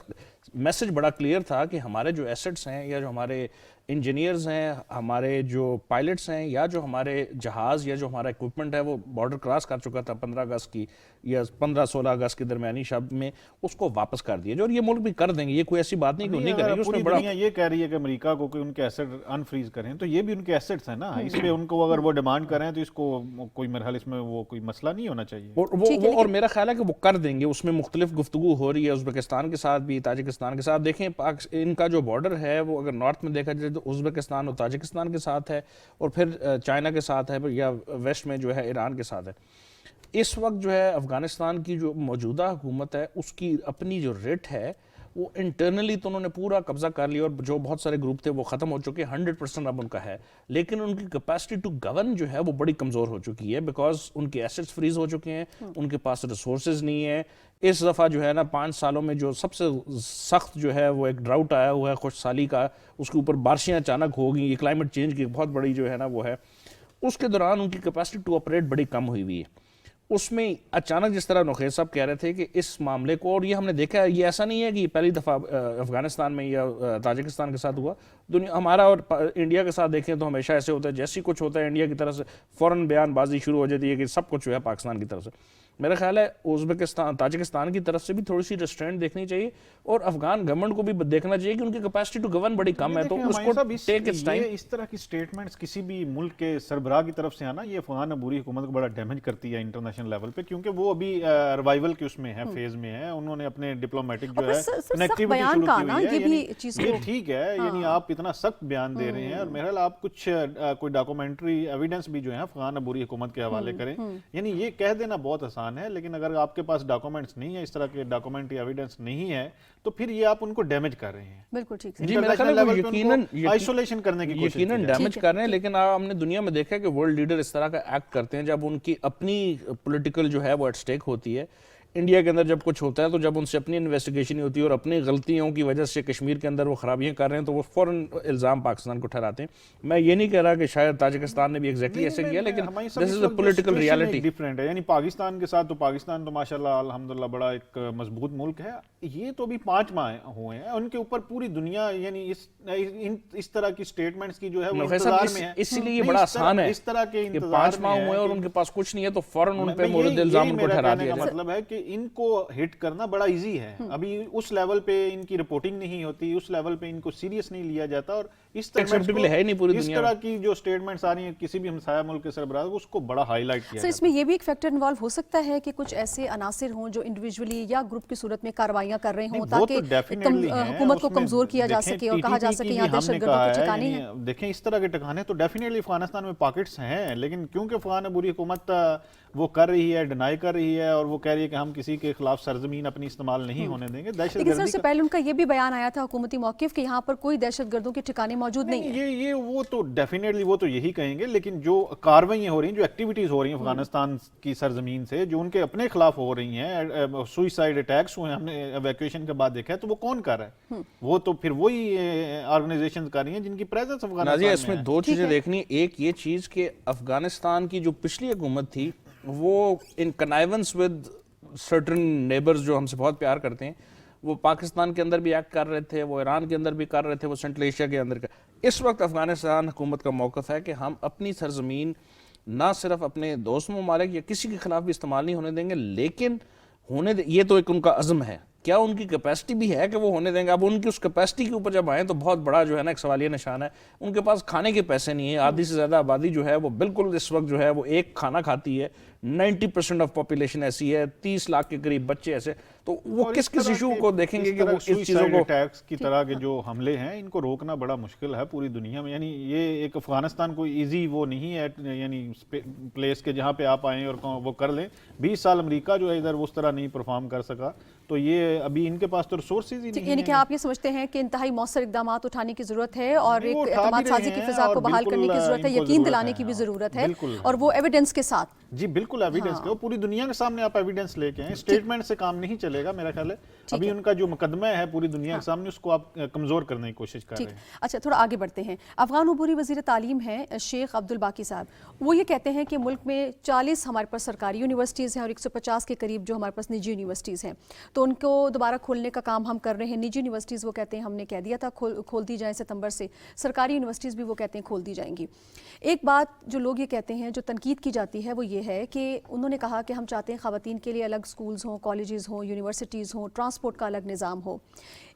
میسج بڑا کلیئر تھا کہ ہمارے جو ایسٹس ہیں یا جو ہمارے انجینئرز ہیں, ہمارے جو پائلٹس ہیں یا جو ہمارے جہاز یا جو ہمارا اکوپمنٹ ہے وہ بارڈر کراس کر چکا تھا 15 اگست کی یا 15-16 اگست کے درمیانی شب میں, اس کو واپس کر دیا جو, اور یہ ملک بھی کر دیں گے. یہ کوئی ایسی بات نہیں کہ نہیں کریں گے. اس میں بڑا دنیا یہ کہہ رہی ہے کہ امریکہ کو کہ ان کے ایسٹ انفریز کریں, تو یہ بھی ان کے ایسٹس ہیں نا, اس پہ ان کو اگر وہ ڈیمانڈ کریں تو اس کو کوئی مرحلہ اس میں وہ کوئی مسئلہ نہیں ہونا چاہیے. اور میرا خیال ہے کہ وہ کر دیں گے. اس میں مختلف گفتگو ہو رہی ہے ازبکستان کے ساتھ بھی, تاجکستان کے ساتھ. دیکھیں ان کا جو بارڈر ہے وہ اگر نارتھ میں دیکھا جائے تو ازبکستان اور تاجکستان کے ساتھ ہے, اور پھر چائنا کے ساتھ ہے, یا ویسٹ میں جو ہے ایران کے ساتھ ہے. اس وقت جو ہے افغانستان کی جو موجودہ حکومت ہے اس کی اپنی جو ریٹ ہے وہ انٹرنلی تو انہوں نے پورا قبضہ کر لیا, اور جو بہت سارے گروپ تھے وہ ختم ہو چکے, 100% اب ان کا ہے. لیکن ان کی کیپیسٹی ٹو گورن جو ہے وہ بڑی کمزور ہو چکی ہے, بیکاز ان کے ایسٹس فریز ہو چکے ہیں, ان کے پاس ریسورسز نہیں ہیں. اس دفعہ جو ہے نا 5 سالوں میں جو سب سے سخت جو ہے وہ ایک ڈراؤٹ آیا ہوا ہے خشک سالی کا, اس کے اوپر بارشیں اچانک ہوگی, یہ کلائمیٹ چینج کی بہت بڑی جو ہے نا وہ ہے. اس کے دوران ان کی کیپیسٹی ٹو آپریٹ بڑی کم ہوئی ہوئی ہے. اس میں اچانک جس طرح نوخیر صاحب کہہ رہے تھے کہ اس معاملے کو, اور یہ ہم نے دیکھا ہے, یہ ایسا نہیں ہے کہ یہ پہلی دفعہ افغانستان میں یا تاجکستان کے ساتھ ہوا. دنیا ہمارا اور انڈیا کے ساتھ دیکھیں تو ہمیشہ ایسے ہوتا ہے, جیسی کچھ ہوتا ہے انڈیا کی طرف سے فوراً بیان بازی شروع ہو جاتی ہے کہ سب کچھ جو ہے پاکستان کی طرف سے. میرا خیال ہے ازبکستان تاجکستان کی طرف سے بھی تھوڑی سی ریسٹرینٹ دیکھنی چاہیے, اور افغان گورنمنٹ کو بھی دیکھنا چاہیے کہ ان کی کیپیسٹی ٹو گورن بڑی کم ہے. تو اس کو ٹیک اٹس ٹائم. اس طرح کی سٹیٹمنٹس کسی بھی ملک کے سربراہ کی طرف سے آنا یہ افغان عبوری حکومت کو بڑا ڈیمیج کرتی ہے انٹرنیشنل لیول پہ, کیونکہ وہ ابھی ریوائول کے اس میں ہے, فیز میں ہے. انہوں نے اپنے ڈپلومیٹک جو ہے کنیکٹیوٹی شروع کی ہوئی ہے. یہ ٹھیک ہے, یعنی آپ اتنا سخت بیان دے رہے ہیں, اور میرا آپ کچھ کوئی ڈاکومنٹری ایویڈنس بھی جو ہے افغان عبوری حکومت کے حوالے کریں. یعنی یہ کہہ دینا بہت آسان ہے, لیکن اگر آپ کے پاس ڈاکومنٹس نہیں ہے, اس طرح کے ڈاکومنٹری ایویڈنس نہیں ہے, تو پھر یہ آپ ان کو ڈیمیج کر رہے ہیں. بالکل ٹھیک جی, میرا خیال ہے وہ یقیناً آئسولیشن کرنے کی کوشش یقیناً ڈیمیج کر رہے ہیں. لیکن ہم نے دنیا میں دیکھا ہے کہ ورلڈ لیڈر اس طرح کا ایکٹ کرتے ہیں جب ان کی اپنی پولیٹیکل جو ہے وہ ایٹ سٹیک ہوتی ہے. انڈیا کے اندر جب کچھ ہوتا ہے تو جب ان سے اپنی انویسٹیگیشن ہوتی ہے اور اپنی غلطیوں کی وجہ سے کشمیر کے اندر وہ خرابیاں کر رہے ہیں تو وہ فوراً الزام پاکستان کو ٹھہراتے ہیں. میں یہ نہیں کہہ رہا کہ شاید تاجکستان نے بھی ایگزیکٹلی ایسے کیا, لیکن دس از اے پولیٹیکل ریالٹی. ڈفرینٹ ہے, یعنی پاکستان کے ساتھ تو پاکستان تو ماشاءاللہ الحمدللہ بڑا ایک مضبوط ملک ہے, یہ تو ابھی 5 ماہ ہوئے ہیں, ان کے اوپر پوری دنیا یعنی اس طرح کی سٹیٹمنٹس کی جو ہے وہ انتظار میں ہے. اسی لیے یہ بڑا آسان ہے اس طرح کے کہ انتظار 5 ماہ ہوئے اور ان کے پاس کچھ نہیں ہے تو فوراً ان پہ مورد الزام ان کو ٹھہرا دیا جائے. مطلب ہے کہ ان کو ہٹ کرنا بڑا ایزی ہے, ابھی اس لیول پہ ان کی رپورٹنگ نہیں ہوتی, اس لیول پہ ان کو سیریس نہیں لیا جاتا, اور اس طرح کی جو سٹیٹمنٹس آ رہی ہیں کسی بھی ہمسایہ ملک کے سربراہ اس کو بڑا ہائی لائٹ کیا. سر اس میں یہ بھی ایک فیکٹر انوالو ہو سکتا ہے کہ کچھ ایسے عناصر ہوں جو انڈیویجولی یا گروپ کی صورت میں کاروائیاں کر رہے ہوں تاکہ حکومت کو کمزور کیا جا سکے اور کہا جا سکے یہاں دہشت گردوں کے ٹھکانے ہیں. دیکھیں اس طرح کے ٹھکانے تو ڈیفینیٹلی افغانستان میں پاکٹس ہیں, لیکن کیونکہ افغان عبوری حکومت وہ کر رہی ہے, ڈینائی کر رہی ہے, اور وہ کہہ رہی ہے کہ ہم کسی کے خلاف سرزمین اپنی استعمال نہیں ہونے دیں گے. دہشت لیکن سر سے پہلے ان کا یہ بھی بیان آیا تھا حکومتی موقف کہ یہاں پر کوئی دہشت گردوں کے ٹھکانے موجود نہیں ہیں. یہ وہ تو ڈیفینیٹلی وہ تو یہی کہیں گے, لیکن جو کاروائیاں ہو رہی ہیں, جو ایکٹیویٹیز ہو رہی ہیں افغانستان کی سرزمین سے, جو ان کے اپنے خلاف ہو رہی ہیں, سوئسائڈ اٹیکس ہوئے ہیں, ہم نے ایویکویشن کے بعد دیکھا ہے, تو وہ کون کر رہا ہے؟ وہ تو پھر وہی آرگنائزیشنز کر رہی ہیں جن کی پریزنس افغانستان میں ہے. اس میں 2 چیزیں دیکھنی, ایک یہ چیز کہ افغانستان کی جو پچھلی حکومت تھی وہ ان کنائیونس ود سرٹن نیبرز جو ہم سے بہت پیار کرتے ہیں, وہ پاکستان کے اندر بھی ایکٹ کر رہے تھے, وہ ایران کے اندر بھی کر رہے تھے, وہ سینٹرل ایشیا کے اندر. اس وقت افغانستان حکومت کا موقف ہے کہ ہم اپنی سرزمین نہ صرف اپنے دوست ممالک یا کسی کے خلاف بھی استعمال نہیں ہونے دیں گے, لیکن یہ تو ایک ان کا عزم ہے. کیا ان کی کیپیسٹی بھی ہے کہ وہ ہونے دیں گے؟ اب ان کی اس کیپیسٹی کے اوپر جب آئیں تو بہت بڑا جو ہے نا ایک سوالیہ نشان ہے. ان کے پاس کھانے کے پیسے نہیں ہیں, آدھی سے زیادہ آبادی جو ہے وہ بالکل اس وقت جو ہے وہ ایک کھانا کھاتی ہے, 90% آف پاپولیشن ایسی ہے, 30 لاکھ کے قریب بچے ایسے, تو وہ کس ایشو کو دیکھیں گے کہ وہ اس چیزوں کو اٹیکس کی طرح کے جو حملے ہیں ان کو روکنا بڑا مشکل ہے پوری دنیا میں. یعنی یہ ایک افغانستان کو ایزی وہ نہیں ہے یعنی پلیس کے جہاں پہ آپ آئیں اور وہ کر لیں. 20 سال امریکہ جو ہے ادھر اس طرح نہیں پرفارم کر سکا, تو یہ ابھی ان کے پاس تو ریسورسز ہی نہیں ہیں. یعنی کہ آپ یہ سمجھتے ہیں کہ انتہائی مؤثر اقدامات اٹھانے کی ضرورت ہے اور ایک اعتماد سازی کی فضا کو بحال کرنے کی ضرورت ہے, یقین دلانے کی بھی ضرورت ہے, اور وہ ایویڈنس کے ساتھ. جی بالکل ایویڈنس کے, پوری دنیا کے سامنے آپ ایویڈنس لے کے آئیں. اسٹیٹمنٹ سے کام نہیں چلے گا میرا خیال ہے. ابھی ان کا جو مقدمہ ہے پوری دنیا کے سامنے اس کو آپ کمزور کرنے کی کوشش کر رہے ہیں. اچھا تھوڑا آگے بڑھتے ہیں. افغان عبوری وزیر تعلیم ہیں شیخ عبدالباقی صاحب, وہ یہ کہتے ہیں کہ ملک میں 40 ہمارے پاس سرکاری یونیورسٹیز ہیں اور 150 کے قریب جو ہمارے پاس نجی یونیورسٹیز ہیں, تو ان کو دوبارہ کھولنے کا کام ہم کر رہے ہیں. نجی یونیورسٹیز وہ کہتے ہیں ہم نے کہہ دیا تھا کھول دی جائیں ستمبر سے, سرکاری یونیورسٹیز بھی وہ کہتے ہیں کھول دی جائیں گی. ایک بات جو لوگ یہ کہتے ہیں, جو تنقید کی جاتی ہے, وہ یہ ہے کہ انہوں نے کہا کہ ہم چاہتے ہیں خواتین کے لیے الگ سکولز ہوں, کالجز ہوں, یونیورسٹیز ہوں, ٹرانسپورٹ کا الگ نظام ہو.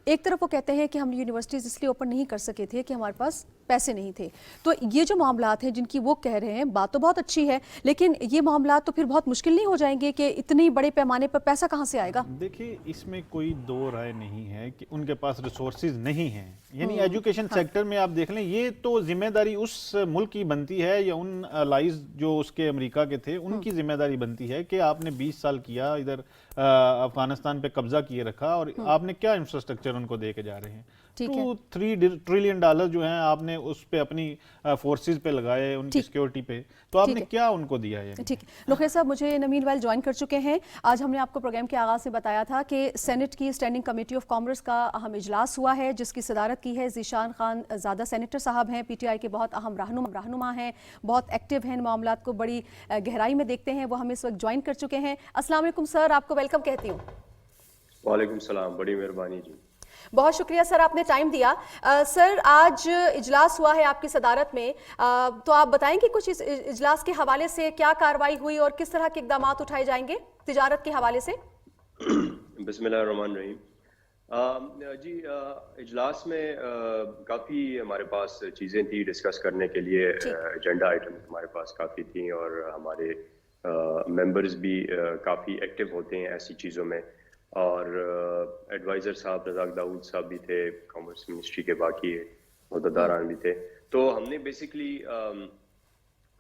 ایک طرف وہ کہتے ہیں کہ ہم یونیورسٹیز اس لیے اوپن نہیں کر سکے تھے کہ ہمارے پاس پیسے نہیں تھے. تو یہ جو معاملات ہیں جن کی وہ کہہ رہے ہیں, بات تو بہت اچھی ہے, لیکن یہ معاملات تو پھر بہت مشکل نہیں ہو جائیں گے کہ اتنی بڑے پیمانے پر پیسہ کہاں سے آئے گا؟ دیکھیے اس میں کوئی دو رائے نہیں ہے کہ ان کے پاس ریسورسز نہیں ہیں. یعنی ایجوکیشن سیکٹر میں آپ دیکھ لیں, یہ تو ذمہ داری اس ملک کی بنتی ہے یا ان الائز جو اس کے امریکہ کے تھے ان کی ذمہ داری بنتی ہے کہ آپ نے 20 سال کیا ادھر افغانستان پہ قبضہ کیے رکھا, اور آپ نے کیا انفراسٹرکچر ان کو دے کے جا رہے ہیں. 2-3 ٹریلین ڈالر جو ہیں آپ نے اس پہ اپنی فورسز پہ لگائے, ان کی سیکیورٹی پہ, تو آپ نے کیا ان کو دیا ہے؟ ٹھیک ہے. لوخیا صاحب مجھے نمین وائل جوائن کر چکے ہیں. آج ہم نے آپ کو پروگرام کے آغاز سے بتایا تھا کہ سینٹ کی اسٹینڈنگ کمیٹی آف کامرس کا اہم اجلاس ہوا ہے جس کی صدارت کی ہے ذیشان خان زادہ. سینیٹر صاحب ہیں, پی ٹی آئی کے بہت اہم رہنما ہیں, بہت ایکٹیو ہیں, معاملات کو بڑی گہرائی میں دیکھتے ہیں. وہ ہمیں اس وقت جوائن کر چکے ہیں. السلام علیکم سر, آپ کو ویلکم کہتی ہوں. وعلیکم السلام, بڑی مہربانی جی. بہت شکریہ سر, آپ نے ٹائم دیا. سر آج اجلاس ہوا ہے آپ کی صدارت میں, تو آپ بتائیں کہ کچھ اس اجلاس کے حوالے سے کیا کارروائی ہوئی اور کس طرح کے اقدامات اٹھائے جائیں گے تجارت کے حوالے سے؟ بسم اللہ الرحمن الرحیم. جی اجلاس میں کافی ہمارے پاس چیزیں تھیں ڈسکس کرنے کے لیے, ایجنڈا آئٹم ہمارے پاس کافی تھیں, اور ہمارے ممبرز بھی کافی ایکٹیو ہوتے ہیں ایسی چیزوں میں, اور ایڈوائزر صاحب رزاق داؤد صاحب بھی تھے, کامرس منسٹری کے باقی عہدیداران بھی تھے. تو ہم نے بیسکلی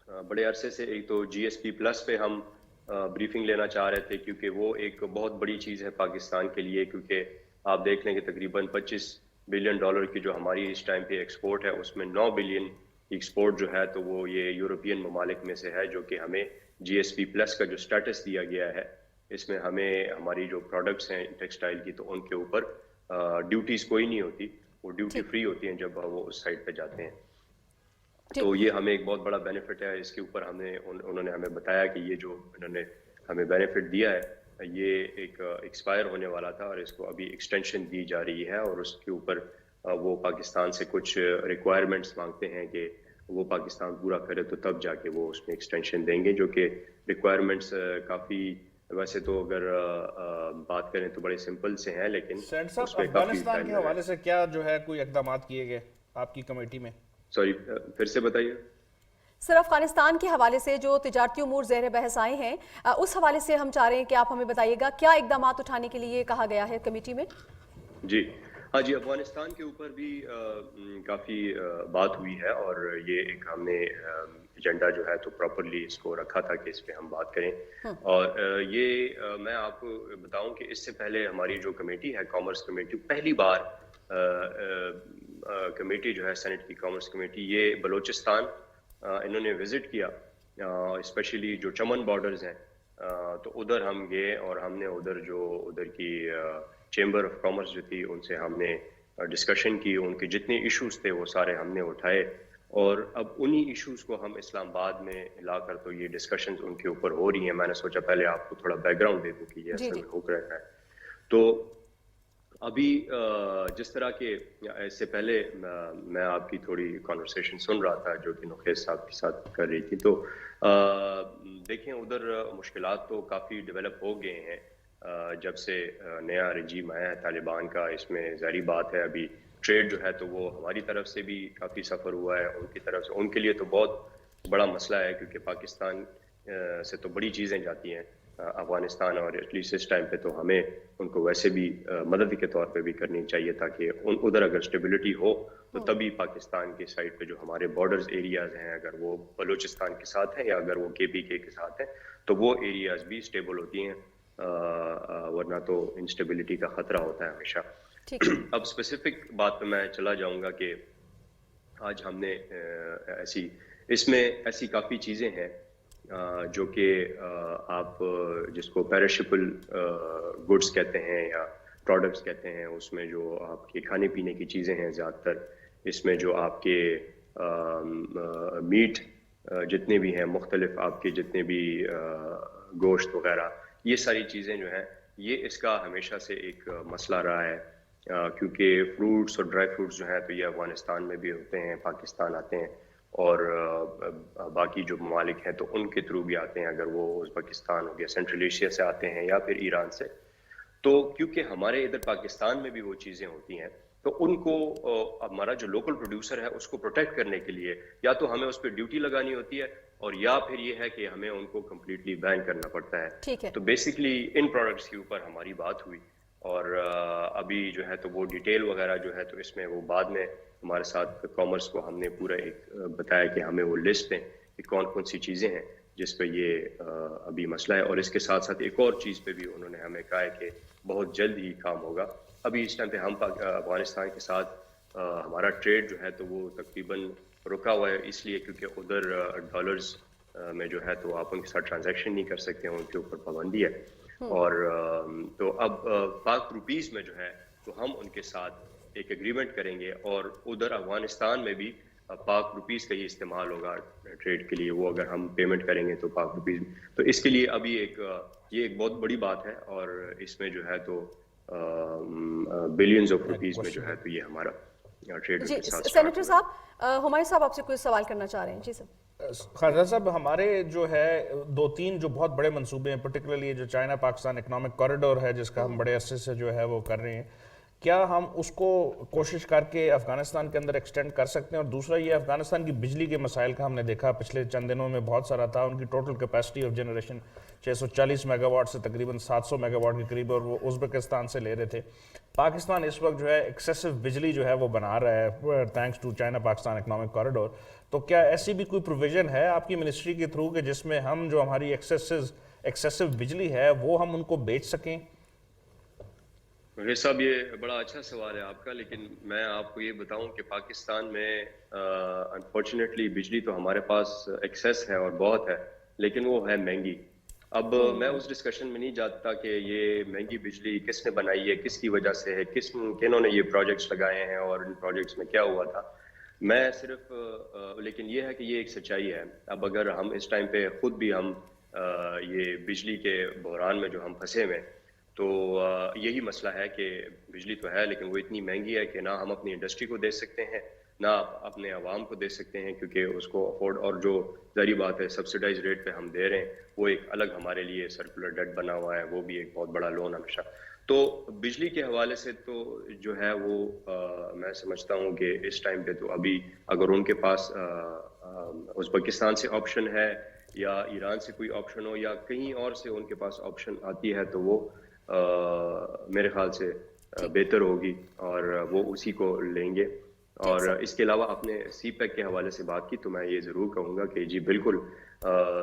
بڑے عرصے سے ایک تو جی ایس پی پلس پہ ہم بریفنگ لینا چاہ رہے تھے, کیونکہ وہ ایک بہت بڑی چیز ہے پاکستان کے لیے, کیونکہ آپ دیکھ لیں کہ تقریباً $25 بلین کی جو ہماری اس ٹائم پہ ایکسپورٹ ہے, اس میں 9 بلین ایکسپورٹ جو ہے تو وہ یہ یورپین ممالک میں سے ہے, جو کہ ہمیں جی ایس پی پلس کا جو سٹیٹس دیا گیا ہے اس میں ہمیں ہماری جو پروڈکٹس ہیں ٹیکسٹائل کی تو ان کے اوپر ڈیوٹیز کوئی نہیں ہوتی, وہ ڈیوٹی فری ہوتی ہیں جب وہ اس سائٹ پہ جاتے ہیں. تو یہ ہمیں ایک بہت بڑا بینیفٹ ہے. اس کے اوپر انہوں نے ہمیں بتایا کہ یہ جو انہوں نے ہمیں بینیفٹ دیا ہے یہ ایک ایکسپائر ہونے والا تھا اور اس کو ابھی ایکسٹینشن دی جا رہی ہے, اور اس کے اوپر وہ پاکستان سے کچھ ریکوائرمنٹس مانگتے ہیں کہ وہ پاکستان پورا کرے تو تب جا کے وہ اس میں ایکسٹینشن دیں گے, جو کہ ریکوائرمنٹس کافی ویسے تو اگر بات کریں تو بڑے سمپل سے ہیں, لیکن سینٹ صاحب افغانستان کے حوالے سے کیا جو ہے کوئی اقدامات کیے گئے آپ کی کمیٹی میں؟ سوری پھر سے بتائیے سر. افغانستان کے حوالے سے جو تجارتی امور زیر بحث آئے ہیں اس حوالے سے ہم چاہ رہے ہیں کہ آپ ہمیں بتائیے گا کیا اقدامات اٹھانے کے لیے کہا گیا ہے کمیٹی میں؟ جی ہاں جی, افغانستان کے اوپر بھی کافی بات ہوئی ہے, اور یہ ایک ہم نے ایجنڈا جو ہے تو پراپرلی اس کو رکھا تھا کہ اس پہ ہم بات کریں. اور یہ میں آپ کو بتاؤں کہ اس سے پہلے ہماری جو کمیٹی ہے کامرس کمیٹی, پہلی بار کمیٹی جو ہے سینٹ کی کامرس کمیٹی یہ بلوچستان انہوں نے وزٹ کیا, اسپیشلی جو چمن بارڈرز ہیں تو ادھر ہم گئے اور ہم نے ادھر کی چیمبر آف کامرس جو تھی ان سے ہم نے ڈسکشن کی, ان کے جتنے ایشوز تھے وہ سارے ہم نے اٹھائے, اور اب انہی ایشوز کو ہم اسلام آباد میں لا کر تو یہ ڈسکشنز ان کے اوپر ہو رہی ہیں. میں نے سوچا پہلے آپ کو تھوڑا بیک گراؤنڈ دے دوں کہ یہ اصل میں ہو رہا ہے. تو ابھی جس طرح کے اس سے پہلے میں آپ کی تھوڑی کانورسیشن سن رہا تھا جو کہ نخیز صاحب کے ساتھ کر رہی تھی, تو دیکھیں ادھر مشکلات تو کافی ڈیولپ ہو گئے ہیں جب سے نیا رجیم آیا ہے طالبان کا. اس میں ظاہری بات ہے ابھی ٹریڈ جو ہے تو وہ ہماری طرف سے بھی کافی سفر ہوا ہے, ان کی طرف سے ان کے لیے تو بہت بڑا مسئلہ ہے کیونکہ پاکستان سے تو بڑی چیزیں جاتی ہیں افغانستان, اور ایٹ لیسٹ اس ٹائم پہ تو ہمیں ان کو ویسے بھی مدد کے طور پہ بھی کرنی چاہیے تاکہ ادھر اگر اسٹیبلٹی ہو تو تبھی پاکستان کی سائڈ پہ جو ہمارے بارڈرز ایریاز ہیں اگر وہ بلوچستان کے ساتھ ہیں یا اگر وہ KPK کے ساتھ ہیں تو وہ ایریاز بھی اسٹیبل ہوتی ہیں, ورنہ تو انسٹیبلٹی کا خطرہ ہوتا ہے ہمیشہ. اب اسپیسیفک بات پہ میں چلا جاؤں گا کہ آج ہم نے اس میں ایسی کافی چیزیں ہیں جو کہ آپ جس کو پیرشیبل گڈس کہتے ہیں یا پروڈکٹس کہتے ہیں, اس میں جو آپ کے کھانے پینے کی چیزیں ہیں زیادہ تر, اس میں جو آپ کے میٹ جتنے بھی ہیں مختلف آپ کے جتنے بھی گوشت وغیرہ, یہ ساری چیزیں جو ہیں یہ اس کا ہمیشہ سے ایک مسئلہ رہا ہے, کیونکہ فروٹس اور ڈرائی فروٹس جو ہیں تو یہ افغانستان میں بھی ہوتے ہیں, پاکستان آتے ہیں, اور باقی جو ممالک ہیں تو ان کے تھرو بھی آتے ہیں, اگر وہ ازبکستان ہو گیا, سینٹرل ایشیا سے آتے ہیں یا پھر ایران سے. تو کیونکہ ہمارے ادھر پاکستان میں بھی وہ چیزیں ہوتی ہیں تو ان کو ہمارا جو لوکل پروڈیوسر ہے اس کو پروٹیکٹ کرنے کے لیے یا تو ہمیں اس پہ ڈیوٹی لگانی ہوتی ہے, اور یا پھر یہ ہے کہ ہمیں ان کو کمپلیٹلی بین کرنا پڑتا ہے. تو بیسکلی ان پروڈکٹس کے اوپر ہماری بات ہوئی, اور ابھی جو ہے تو وہ ڈیٹیل وغیرہ جو ہے تو اس میں وہ بعد میں ہمارے ساتھ کامرس کو ہم نے پورا ایک بتایا کہ ہمیں وہ لسٹ دیں کہ کون کون سی چیزیں ہیں جس پہ یہ ابھی مسئلہ ہے, اور اس کے ساتھ ساتھ ایک اور چیز پہ بھی انہوں نے ہمیں کہا ہے کہ بہت جلد ہی کام ہوگا. ابھی اس ٹائم پہ ہم افغانستان کے ساتھ ہمارا ٹریڈ جو ہے تو وہ تقریباً رکا ہوا ہے, اس لیے کیونکہ ادھر ڈالرز میں جو ہے تو آپ ان کے ساتھ ٹرانزیکشن نہیں کر سکتے ہیں, ان کے اوپر پابندی ہے. اور تو اب پاک روپیز میں جو ہے تو ہم ان کے ساتھ ایک ایگریمنٹ کریں گے, اور ادھر افغانستان میں بھی پاک روپیز کا ہی استعمال ہوگا ٹریڈ کے لیے, وہ اگر ہم پیمنٹ کریں گے تو پاک روپیز. تو اس کے لیے ابھی یہ ایک بہت بڑی بات ہے, اور اس میں جو ہے تو بلینز آف روپیز میں جو ہے تو یہ ہمارا ٹریڈ کے ساتھ. سینیٹر صاحب, ہمایوں صاحب آپ سے کوئی سوال کرنا چاہ رہے ہیں. جی سر. خالد صاحب, ہمارے جو ہے 2-3 جو بہت بڑے منصوبے ہیں, پرٹیکولرلی جو چائنا پاکستان اکنامک کوریڈور ہے جس کا ہم بڑے عرصے سے جو ہے وہ کر رہے ہیں, کیا ہم اس کو کوشش کر کے افغانستان کے اندر ایکسٹینڈ کر سکتے ہیں؟ اور دوسرا یہ افغانستان کی بجلی کے مسائل کا ہم نے دیکھا پچھلے چند دنوں میں بہت سارا تھا, ان کی total capacity of generation 640 mega what سے تقریباً 700 میگا واٹ کے قریب, اور وہ ازبکستان سے لے رہے تھے. پاکستان اس وقت جو ہے ایکسیسو بجلی جو ہے وہ بنا رہا ہے thanks to China Pakistan economic corridor. تو کیا ایسی بھی کوئی پروویژن ہے آپ کی منسٹری کے تھرو کہ جس میں ہم جو ہماری ایکسیسو بجلی ہے وہ ہم ان کو بیچ سکیں؟ مغیث صاحب, یہ بڑا اچھا سوال ہے آپ کا, لیکن میں آپ کو یہ بتاؤں کہ پاکستان میں انفارچونیٹلی بجلی تو ہمارے پاس ایکسیس ہے اور بہت ہے, لیکن وہ ہے مہنگی. اب میں اس ڈسکشن میں نہیں جاتا کہ یہ مہنگی بجلی کس نے بنائی ہے، کس کی وجہ سے ہے، کنہوں نے یہ پروجیکٹس لگائے ہیں اور ان پروجیکٹس میں کیا ہوا تھا. میں صرف لیکن یہ ہے کہ یہ ایک سچائی ہے. اب اگر ہم اس ٹائم پہ خود بھی ہم یہ بجلی کے بحران میں جو ہم پھنسے ہوئے تو یہی مسئلہ ہے کہ بجلی تو ہے لیکن وہ اتنی مہنگی ہے کہ نہ ہم اپنی انڈسٹری کو دے سکتے ہیں نہ اپنے عوام کو دے سکتے ہیں کیونکہ اس کو افورڈ، اور جو ظاہری بات ہے سبسڈائز ریٹ پہ ہم دے رہے ہیں وہ ایک الگ ہمارے لیے سرکولر ڈیٹ بنا ہوا ہے، وہ بھی ایک بہت بڑا لون ہمیشہ. تو بجلی کے حوالے سے تو جو ہے وہ میں سمجھتا ہوں کہ اس ٹائم پہ تو ابھی اگر ان کے پاس ازبکستان سے آپشن ہے یا ایران سے کوئی آپشن ہو یا کہیں اور سے ان کے پاس آپشن آتی ہے تو وہ میرے خیال سے بہتر ہوگی اور وہ اسی کو لیں گے. اور اس کے علاوہ آپ نے سی پیک کے حوالے سے بات کی تو میں یہ ضرور کہوں گا کہ جی بالکل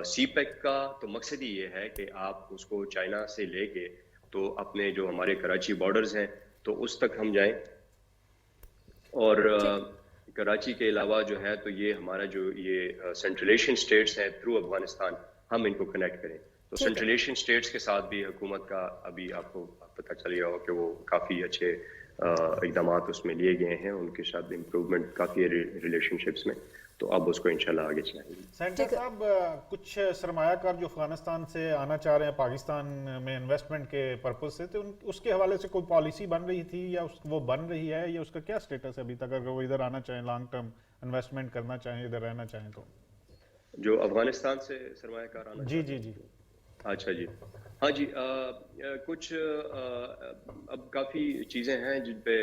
سی پیک کا تو مقصد ہی یہ ہے کہ آپ اس کو چائنا سے لے کے تو اپنے جو ہمارے کراچی بارڈرز ہیں تو اس تک ہم جائیں، اور کراچی کے علاوہ جو ہے تو یہ ہمارا جو یہ سینٹرل ایشین اسٹیٹس ہیں تھرو افغانستان ہم ان کو کنیکٹ کریں. تو سینٹرل ایشین اسٹیٹس کے ساتھ بھی حکومت کا ابھی آپ کو پتہ چل گیا ہو کہ وہ کافی اچھے اقدامات اس میں لیے گئے ہیں، ان کے ساتھ امپروومنٹ کافی ہے ریلیشن شپس میں، تو اب اس کو انشاءاللہ آگے چلائیں گے. سینٹر صاحب، کچھ سرمایہ کار جو افغانستان سے آنا چاہ رہے ہیں پاکستان میں انویسٹمنٹ کے پرپز سے، تو اس کے حوالے سے کوئی پالیسی بن رہی تھی یا وہ بن رہی ہے یا اس کا کیا سٹیٹس ہے ابھی تک، اگر وہ ادھر آنا چاہیں لانگ ٹرم انویسٹمنٹ کرنا چاہیں ادھر رہنا چاہیں تو؟ جو افغانستان سے سرمایہ کار آنا جی جی جی. اچھا جی، ہاں جی، کچھ اب کافی چیزیں ہیں جن پہ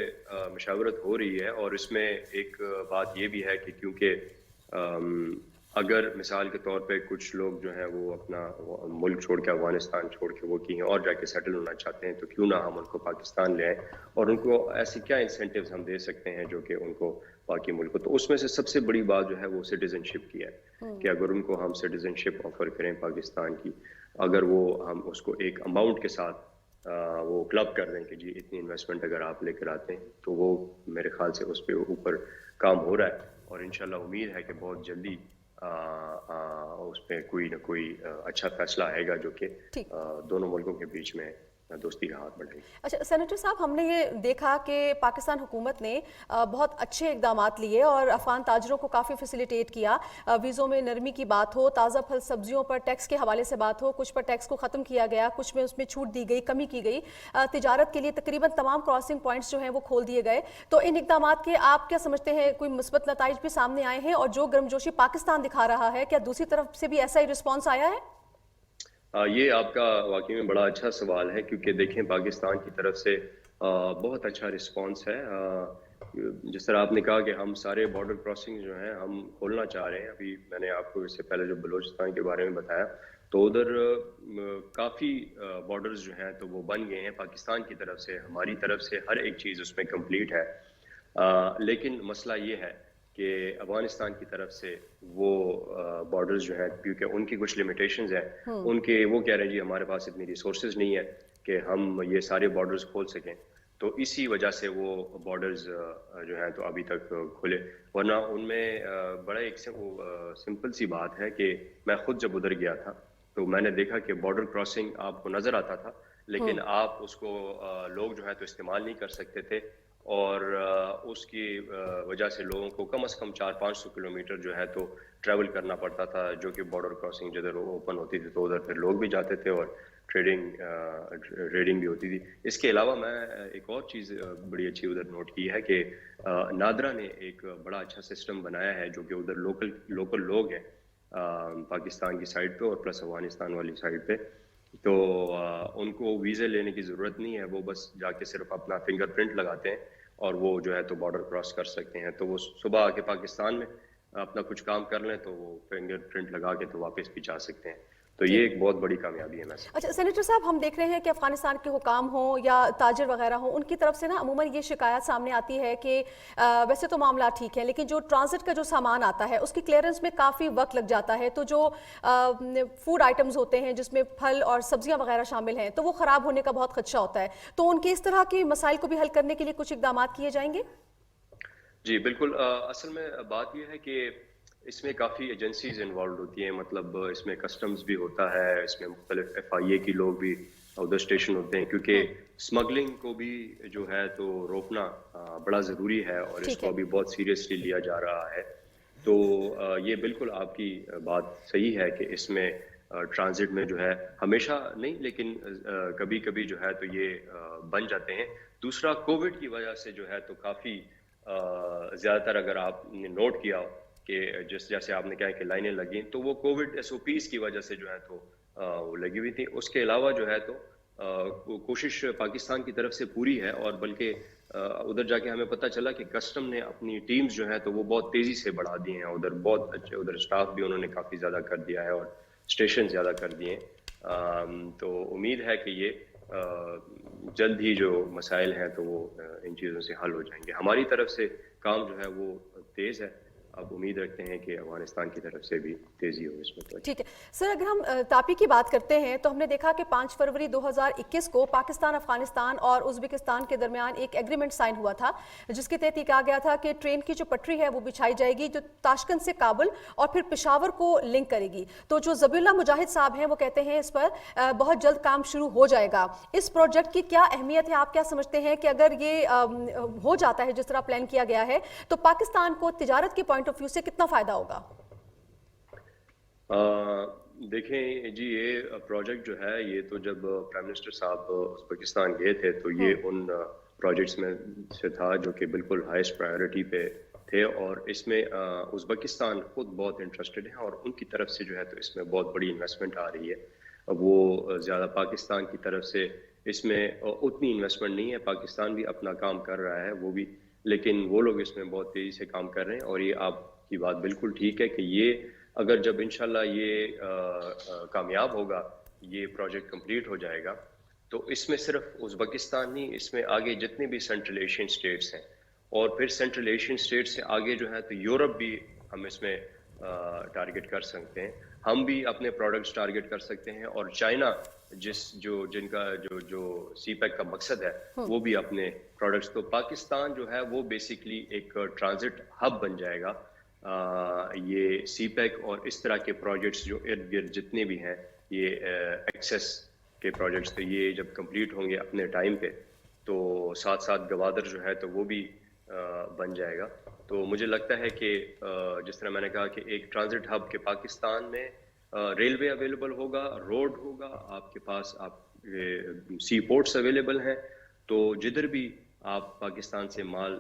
مشاورت ہو رہی ہے، اور اس میں ایک بات یہ بھی ہے کہ کیونکہ اگر مثال کے طور پہ کچھ لوگ جو ہیں وہ اپنا ملک چھوڑ کے افغانستان چھوڑ کے وہ کہیں اور جا کے سیٹل ہونا چاہتے ہیں تو کیوں نہ ہم ان کو پاکستان لے آئیں اور ان کو ایسی کیا انسینٹیوز ہم دے سکتے ہیں جو کہ ان کو باقی ملکوں. تو اس میں سے سب سے بڑی بات جو ہے وہ سٹیزن شپ کی ہے کہ اگر ان کو ہم سٹیزن شپ آفر کریں پاکستان کی، اگر وہ ہم اس کو ایک اماؤنٹ کے ساتھ وہ کلب کر دیں کہ جی اتنی انویسٹمنٹ اگر آپ لے کر آتے ہیں تو وہ میرے خیال سے اس پہ اوپر کام ہو رہا ہے، اور انشاءاللہ امید ہے کہ بہت جلدی اس پہ کوئی نہ کوئی اچھا فیصلہ آئے گا جو کہ دونوں ملکوں کے بیچ میں دوستی کا ہاتھ بڑھائے. اچھا سینیٹر صاحب، ہم نے یہ دیکھا کہ پاکستان حکومت نے بہت اچھے اقدامات لیے اور افغان تاجروں کو کافی فیسیلیٹیٹ کیا. ویزوں میں نرمی کی بات ہو، تازہ پھل سبزیوں پر ٹیکس کے حوالے سے بات ہو، کچھ پر ٹیکس کو ختم کیا گیا، کچھ میں اس میں چھوٹ دی گئی، کمی کی گئی. تجارت کے لیے تقریباً تمام کراسنگ پوائنٹس جو ہیں وہ کھول دیے گئے. تو ان اقدامات کے آپ کیا سمجھتے ہیں، کوئی مثبت نتائج بھی سامنے آئے ہیں؟ اور جو گرمجوشی پاکستان دکھا رہا ہے، کیا دوسری طرف سے بھی ایسا ہی رسپانس آیا ہے؟ یہ آپ کا واقعی میں بڑا اچھا سوال ہے، کیونکہ دیکھیں پاکستان کی طرف سے بہت اچھا رسپانس ہے. جس طرح آپ نے کہا کہ ہم سارے بارڈر کراسنگ جو ہیں ہم کھولنا چاہ رہے ہیں. ابھی میں نے آپ کو اس سے پہلے جو بلوچستان کے بارے میں بتایا تو ادھر کافی بارڈرز جو ہیں تو وہ بن گئے ہیں پاکستان کی طرف سے. ہماری طرف سے ہر ایک چیز اس میں کمپلیٹ ہے، لیکن مسئلہ یہ ہے کہ افغانستان کی طرف سے وہ بارڈرز جو ہیں کیونکہ ان کی کچھ لمیٹیشنز ہیں، ان کے وہ کہہ رہے ہیں جی ہمارے پاس اتنی ریسورسز نہیں ہے کہ ہم یہ سارے بارڈرز کھول سکیں، تو اسی وجہ سے وہ بارڈرز جو ہیں تو ابھی تک کھلے. ورنہ ان میں بڑا ایک سمپل سی بات ہے کہ میں خود جب ادھر گیا تھا تو میں نے دیکھا کہ بارڈر کراسنگ آپ کو نظر آتا تھا لیکن آپ اس کو لوگ جو ہے تو استعمال نہیں کر سکتے تھے، اور اس کی وجہ سے لوگوں کو کم از کم 400-500 کلومیٹر جو ہے تو ٹریول کرنا پڑتا تھا، جو کہ بارڈر کراسنگ جدھر اوپن ہوتی تھی تو ادھر پھر لوگ بھی جاتے تھے اور ٹریڈنگ بھی ہوتی تھی. اس کے علاوہ میں ایک اور چیز بڑی اچھی ادھر نوٹ کی ہے کہ نادرا نے ایک بڑا اچھا سسٹم بنایا ہے جو کہ ادھر لوکل لوگ ہیں پاکستان کی سائڈ پہ اور پلس افغانستان والی سائڈ پہ، تو ان کو ویزے لینے کی ضرورت نہیں ہے، وہ بس جا کے صرف اپنا فنگر پرنٹ لگاتے ہیں اور وہ جو ہے تو بارڈر کراس کر سکتے ہیں. تو وہ صبح آ کے پاکستان میں اپنا کچھ کام کر لیں تو وہ فنگر پرنٹ لگا کے تو واپس بھی جا سکتے ہیں. تو یہ ایک بہت بڑی کامیابی ہے. اچھا سینیٹر صاحب، ہم دیکھ رہے ہیں کہ افغانستان کے حکام ہوں یا تاجر وغیرہ ہوں، ان کی طرف سے نا عموماً یہ شکایت سامنے آتی ہے کہ ویسے تو معاملات ٹھیک ہے لیکن جو ٹرانزٹ کا جو سامان آتا ہے اس کی کلیئرنس میں کافی وقت لگ جاتا ہے. تو جو فوڈ آئٹمز ہوتے ہیں جس میں پھل اور سبزیاں وغیرہ شامل ہیں تو وہ خراب ہونے کا بہت خدشہ ہوتا ہے. تو ان کے اس طرح کے مسائل کو بھی حل کرنے کے لیے کچھ اقدامات کیے جائیں گے؟ جی بالکل. اصل میں بات یہ ہے کہ اس میں کافی ایجنسیز انوالوڈ ہوتی ہیں، مطلب اس میں کسٹمز بھی ہوتا ہے، اس میں مختلف FIA کی لوگ بھی ادھر اسٹیشن ہوتے ہیں، کیونکہ اسمگلنگ کو بھی جو ہے تو روکنا بڑا ضروری ہے اور اس کو ابھی بہت سیریسلی لیا جا رہا ہے. تو یہ بالکل آپ کی بات صحیح ہے کہ اس میں ٹرانزٹ میں جو ہے ہمیشہ نہیں لیکن کبھی کبھی جو ہے تو یہ بن جاتے ہیں. دوسرا کووڈ کی وجہ سے جو ہے تو کافی زیادہ تر اگر آپ نے نوٹ کیا کہ جیسے آپ نے کہا کہ لائنیں لگیں تو وہ کووڈ SOPs کی وجہ سے جو ہے تو وہ لگی ہوئی تھی. اس کے علاوہ جو ہے تو کوشش پاکستان کی طرف سے پوری ہے، اور بلکہ ادھر جا کے ہمیں پتہ چلا کہ کسٹم نے اپنی ٹیمز جو ہیں تو وہ بہت تیزی سے بڑھا دی ہیں، ادھر بہت اچھے ادھر اسٹاف بھی انہوں نے کافی زیادہ کر دیا ہے اور اسٹیشن زیادہ کر دیے ہیں. تو امید ہے کہ یہ جلد ہی جو مسائل ہیں تو وہ ان چیزوں سے حل ہو جائیں گے. ہماری طرف سے کام جو ہے وہ تیز ہے، اب امید رکھتے ہیں کہ افغانستان کی طرف سے بھی تیزی ہو اس میں. ٹھیک ہے سر، اگر ہم تاپی کی بات کرتے ہیں تو ہم نے دیکھا کہ 5 فروری 2021 کو پاکستان، افغانستان اور ازبکستان کے درمیان ایک ایگریمنٹ سائن ہوا تھا، جس کے تحت یہ کہا گیا تھا کہ ٹرین کی جو پٹری ہے وہ بچھائی جائے گی جو تاشکند سے کابل اور پھر پشاور کو لنک کرے گی. تو جو ذبیح اللہ مجاہد صاحب ہیں وہ کہتے ہیں اس پر بہت جلد کام شروع ہو جائے گا. اس پروجیکٹ کی کیا اہمیت ہے؟ آپ کیا سمجھتے ہیں کہ اگر یہ ہو جاتا ہے جس طرح پلان کیا گیا ہے تو پاکستان کو تجارت کے پوائنٹ آف ویو سے کتنا فائدہ ہوگا؟ دیکھیں جی، یہ پروجیکٹ جو ہے یہ تو جب پرائم منسٹر صاحب ازبکستان گئے تھے تو یہ ان پروجیکٹس میں سے تھا جو کہ بالکل ہائیسٹ پرائیورٹی پہ تھے، اور اس میں ازبکستان خود بہت انٹرسٹڈ ہیں اور ان کی طرف سے جو ہے تو اس میں بہت بڑی انویسٹمنٹ آ رہی ہے. وہ زیادہ پاکستان کی طرف سے اس میں اتنی انویسٹمنٹ نہیں ہے، پاکستان بھی اپنا کام کر رہا ہے وہ بھی، لیکن وہ لوگ اس میں بہت تیزی سے کام کر رہے ہیں. اور یہ آپ کی بات بالکل ٹھیک ہے کہ یہ اگر جب انشاءاللہ یہ کامیاب ہوگا، یہ پروجیکٹ کمپلیٹ ہو جائے گا، تو اس میں صرف ازبکستان نہیں، اس میں آگے جتنے بھی سینٹرل ایشین اسٹیٹس ہیں اور پھر سینٹرل ایشین اسٹیٹ سے آگے جو ہے تو یورپ بھی ہم اس میں ٹارگٹ کر سکتے ہیں، ہم بھی اپنے پروڈکٹس ٹارگٹ کر سکتے ہیں، اور چائنا جن کا جو سی پیک کا مقصد ہے وہ بھی اپنے پروڈکٹس. تو پاکستان جو ہے وہ بیسیکلی ایک ٹرانزٹ ہب بن جائے گا. یہ سی پیک اور اس طرح کے پروجیکٹس جو ارد گرد جتنے بھی ہیں، یہ ایکسیس کے پروجیکٹس، تو یہ جب کمپلیٹ ہوں گے اپنے ٹائم پہ تو ساتھ ساتھ گوادر جو ہے تو وہ بھی بن جائے گا. تو مجھے لگتا ہے کہ جس طرح میں نے کہا کہ ایک ٹرانزٹ ہب کے پاکستان میں ریلوے اویلیبل ہوگا، روڈ ہوگا، آپ کے پاس سی پورٹس اویلیبل ہیں، تو جدھر بھی آپ پاکستان سے مال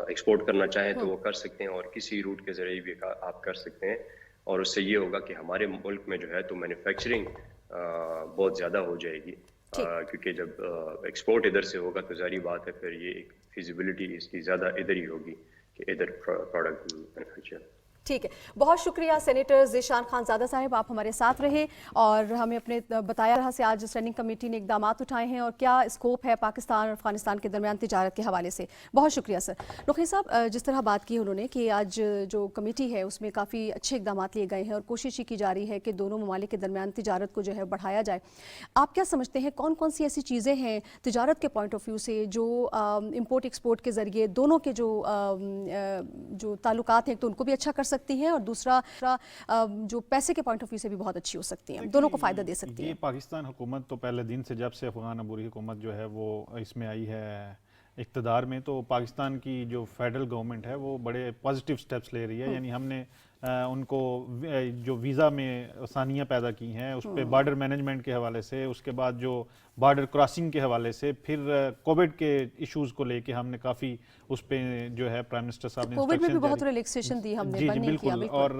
ایکسپورٹ کرنا چاہیں تو وہ کر سکتے ہیں، اور کسی روٹ کے ذریعے بھی آپ کر سکتے ہیں. اور اس سے یہ ہوگا کہ ہمارے ملک میں جو ہے تو مینوفیکچرنگ بہت زیادہ ہو جائے گی، کیونکہ جب ایکسپورٹ ادھر سے ہوگا تو ظاہری بات ہے پھر یہ ایک فیزیبلٹی اس کی زیادہ ادھر ہی ہوگی کہ ادھر پروڈکٹ مینوفیکچر. ٹھیک ہے، بہت شکریہ سینیٹر ذیشان خان زادہ صاحب، آپ ہمارے ساتھ رہے اور ہمیں اپنے بتایا رہا سے آج اسٹینڈنگ کمیٹی نے اقدامات اٹھائے ہیں اور کیا اسکوپ ہے پاکستان اور افغانستان کے درمیان تجارت کے حوالے سے. بہت شکریہ سر. رقیہ صاحب، جس طرح بات کی انہوں نے کہ آج جو کمیٹی ہے اس میں کافی اچھے اقدامات لیے گئے ہیں اور کوشش کی جا رہی ہے کہ دونوں ممالک کے درمیان تجارت کو جو ہے بڑھایا جائے. آپ کیا سمجھتے ہیں کون کون سی ایسی چیزیں ہیں تجارت کے پوائنٹ آف ویو سے جو امپورٹ ایکسپورٹ کے ذریعے دونوں کے جو تعلقات ہیں تو ان کو بھی اچھا کر سکتی ہیں، اور دوسرا جو پیسے کے پوائنٹ آف ویو سے بھی بہت اچھی ہو سکتی ہیں، دونوں کو فائدہ دے سکتی ہیں؟ یہ پاکستان حکومت تو پہلے دن سے جب سے افغان عبوری حکومت جو ہے وہ اس میں آئی ہے اقتدار میں، تو پاکستان کی جو فیڈرل گورنمنٹ ہے وہ بڑے پازیٹیو سٹیپس لے رہی ہے. یعنی ہم نے ان کو جو ویزا میں آسانیاں پیدا کی ہیں، اس پہ بارڈر مینجمنٹ کے حوالے سے، اس کے بعد جو بارڈر کراسنگ کے حوالے سے، پھر کووڈ کے ایشوز کو لے کے ہم نے کافی اس پہ جو ہے پرائم منسٹر صاحب نے کووڈ میں بھی بہت ریلیکسیشن دی ہم نے. جی بالکل، اور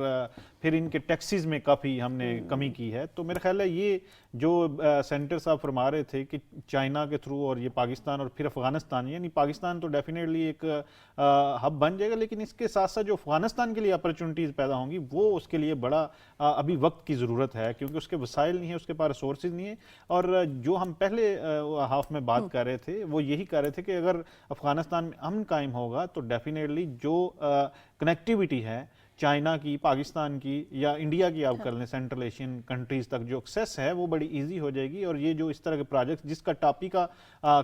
پھر ان کے ٹیکسز میں کافی ہم نے کمی کی ہے. تو میرا خیال ہے یہ جو سینٹر صاحب فرما رہے تھے کہ چائنا کے تھرو اور یہ پاکستان اور پھر افغانستان، یعنی پاکستان تو ڈیفینیٹلی ایک ہب بن جائے گا، لیکن اس کے ساتھ ساتھ جو افغانستان کے لیے اپرچونٹیز پیدا ہوں گی وہ اس کے لیے بڑا ابھی وقت کی ضرورت ہے، کیونکہ اس کے وسائل نہیں ہیں، اس کے پاس ریسورسز نہیں ہیں. اور جو ہم پہلے ہاف میں بات کر رہے تھے وہ یہی کر رہے تھے کہ اگر افغانستان میں امن قائم ہوگا تو ڈیفینیٹلی جو کنیکٹیوٹی ہے چائنا کی، پاکستان کی یا انڈیا کی آپ کر لیں سینٹرل ایشین کنٹریز تک جو ایکسیس ہے وہ بڑی ایزی ہو جائے گی. اور یہ جو اس طرح کے پروجیکٹ جس کا ٹاپی کا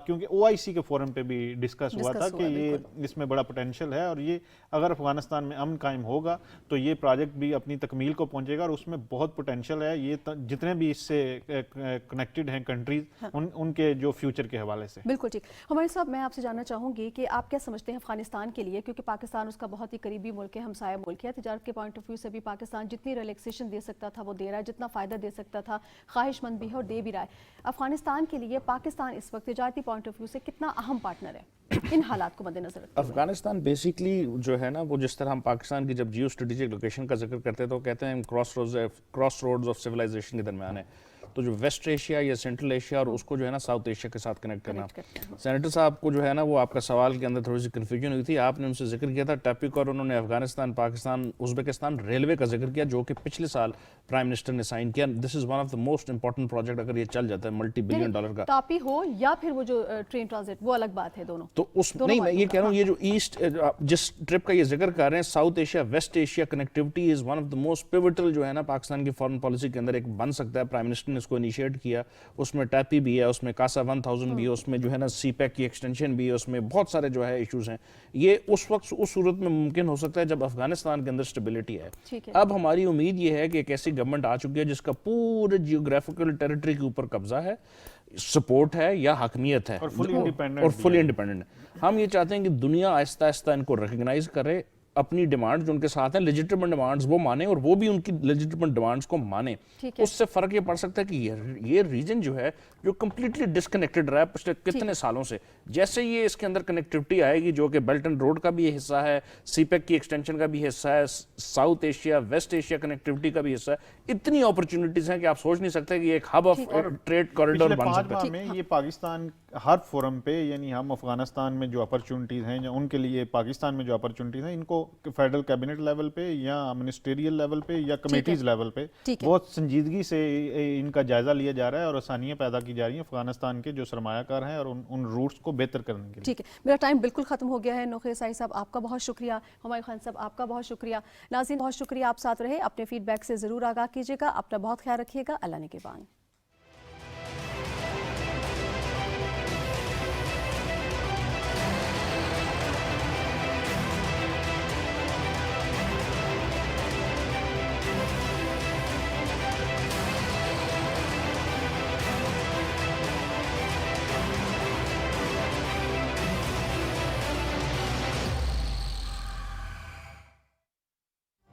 کیونکہ OIC کے فورم پہ بھی ڈسکس ہوا تھا کہ یہ اس میں بڑا پوٹینشیل ہے، اور یہ اگر افغانستان میں امن قائم ہوگا تو یہ پروجیکٹ بھی اپنی تکمیل کو پہنچے گا، اور اس میں بہت پوٹینشیل ہے. یہ جتنے بھی اس سے کنیکٹڈ ہیں کنٹریز ان کے جو فیوچر کے حوالے سے. بالکل ٹھیک. ہمارے صاحب میں آپ سے جاننا چاہوں گی کہ آپ کیا سمجھتے ہیں افغانستان کے لیے، کیونکہ پاکستان اس کا بہت ہی قریبی ملک ہے، ہمسایہ ملک ہے، تجارت کے پوائنٹ آف ویو سے بھی پاکستان جتنی ریلیکسیشن دے سکتا تھا وہ دے رہا ہے، جتنا فائدہ دے سکتا تھا خواہش مند بھی ہے اور دے بھی رہا ہے. افغانستان کے لیے پاکستان اس وقت تجارتی پوائنٹ آف ویو سے کتنا اہم پارٹنر ہے ان حالات کو مد نظر رکھتے ہوئے؟ افغانستان بیسیکلی جو ہے نا وہ جس طرح ہم پاکستان کی جب جیو اسٹریٹجک لوکیشن کا ذکر کرتے ہیں تو کہتے ہیں کراس روڈز آف سویلائزیشن کے درمیان ہے. تو جو ویسٹ ایشیا یا سینٹرل ایشیا اور اس کو جو ہے نا ساؤتھ ایشیا کے ساتھ کنیکٹ کرنا. سینیٹر صاحب کو جو ہے نا وہ آپ کا سوال کے اندر تھوڑی سی کنفیوژن ہوئی تھی، آپ نے ان سے ذکر کیا تھا ٹاپک، اور انہوں نے افغانستان، پاکستان، ازبکستان ریلوے کا ذکر کیا جو کہ پچھلے سال پرائم منسٹر نے سائن کیا. This is one of the most important project اگر یہ چل جاتا ہے ملٹی بلین ڈالر کا. ٹاپی ہو یا پھر وہ جو ٹرین ٹرانزٹ وہ الگ بات ہے دونوں. تو اس نہیں میں یہ کہہ رہا ہوں یہ جو ایسٹ جس ٹرپ کا یہ ذکر کر رہے ہیں South Asia West Asia connectivity is one of the most pivotal جو ہے نا پاکستان کی فارن پالیسی کے اندر ایک بن سکتا ہے. پرائم منسٹر نے اس کو انیشیٹ کیا، اس میں ٹیپی بھی ہے، اس میں کاسا 1000 بھی ہے، اس میں جو ہے نا سی پیک کی ایکسٹینشن بھی ہے، اس میں بہت سارے جو ہے ایشوز ہیں. یہ اس وقت اس صورت میں ممکن ہو سکتا ہے جب افغانستان کے اندر اسٹیبلٹی ہے. اب ہماری امید یہ ہے کہ ایک ایسی گورنمنٹ آ چکی ہے جس کا پورے جیوگرافیکل ٹیریٹری کے اوپر قبضہ ہے، سپورٹ ہے یا حاکمیت ہے، اور فلی انڈیپینڈنٹ ہے. ہم یہ چاہتے ہیں کہ دنیا آہستہ آہستہ ان کو ریکگنائز کرے، اپنی ڈیمانڈ جو ان کے ساتھ ہیں لیجیٹیمٹ ڈیمانڈز وہ مانیں اور وہ بھی ان کی لیجیٹیمٹ ڈیمانڈز کو مانیں. اس سے فرق یہ پڑ سکتا ہے کہ یہ ریجن جو ہے جو کمپلیٹلی ڈسکنیکٹڈ رہا ہے پچھلے کتنے سالوں سے، جیسے یہ اس کے اندر کنیکٹیوٹی آئے گی جو کہ بیلٹ اینڈ روڈ کا بھی یہ حصہ ہے، سی پیک کی ایکسٹینشن کا بھی حصہ ہے، South Asia West Asia connectivity کا بھی حصہ ہے. اتنی اپرچونٹیز ہیں کہ آپ سوچ نہیں سکتے کہ ایک ہب آف ٹریڈ کوریڈور بن سکتا ہے. میں یہ پاکستان ہر فورم پہ یعنی ہم افغانستان میں جو اپرچونٹیز ہیں یا ان کے لیے پاکستان میں جو اپرچونٹیز ہیں ان کو فیڈرل کیبنٹ لیول پہ یا منسٹریل لیول پہ یا کمیٹیز لیول پہ بہت سنجیدگی سے ان کا جائزہ لیا جا رہا ہے اور آسانیاں پیدا کی جا رہی ہیں افغانستان کے جو سرمایہ کار ہیں اور ان روٹس کو بہتر کرنے کے لیے. ٹھیک ہے، میرا ٹائم بالکل ختم ہو گیا ہے. نوخیر سائی صاحب آپ کا بہت شکریہ، ہمایوں خان صاحب آپ کا بہت شکریہ، ناظرین بہت شکریہ آپ ساتھ رہے. اپنے فیڈ بیک سے ضرور آگاہ کیجیے گا. اپنا بہت خیال رکھیے گا. اللہ نگہبان.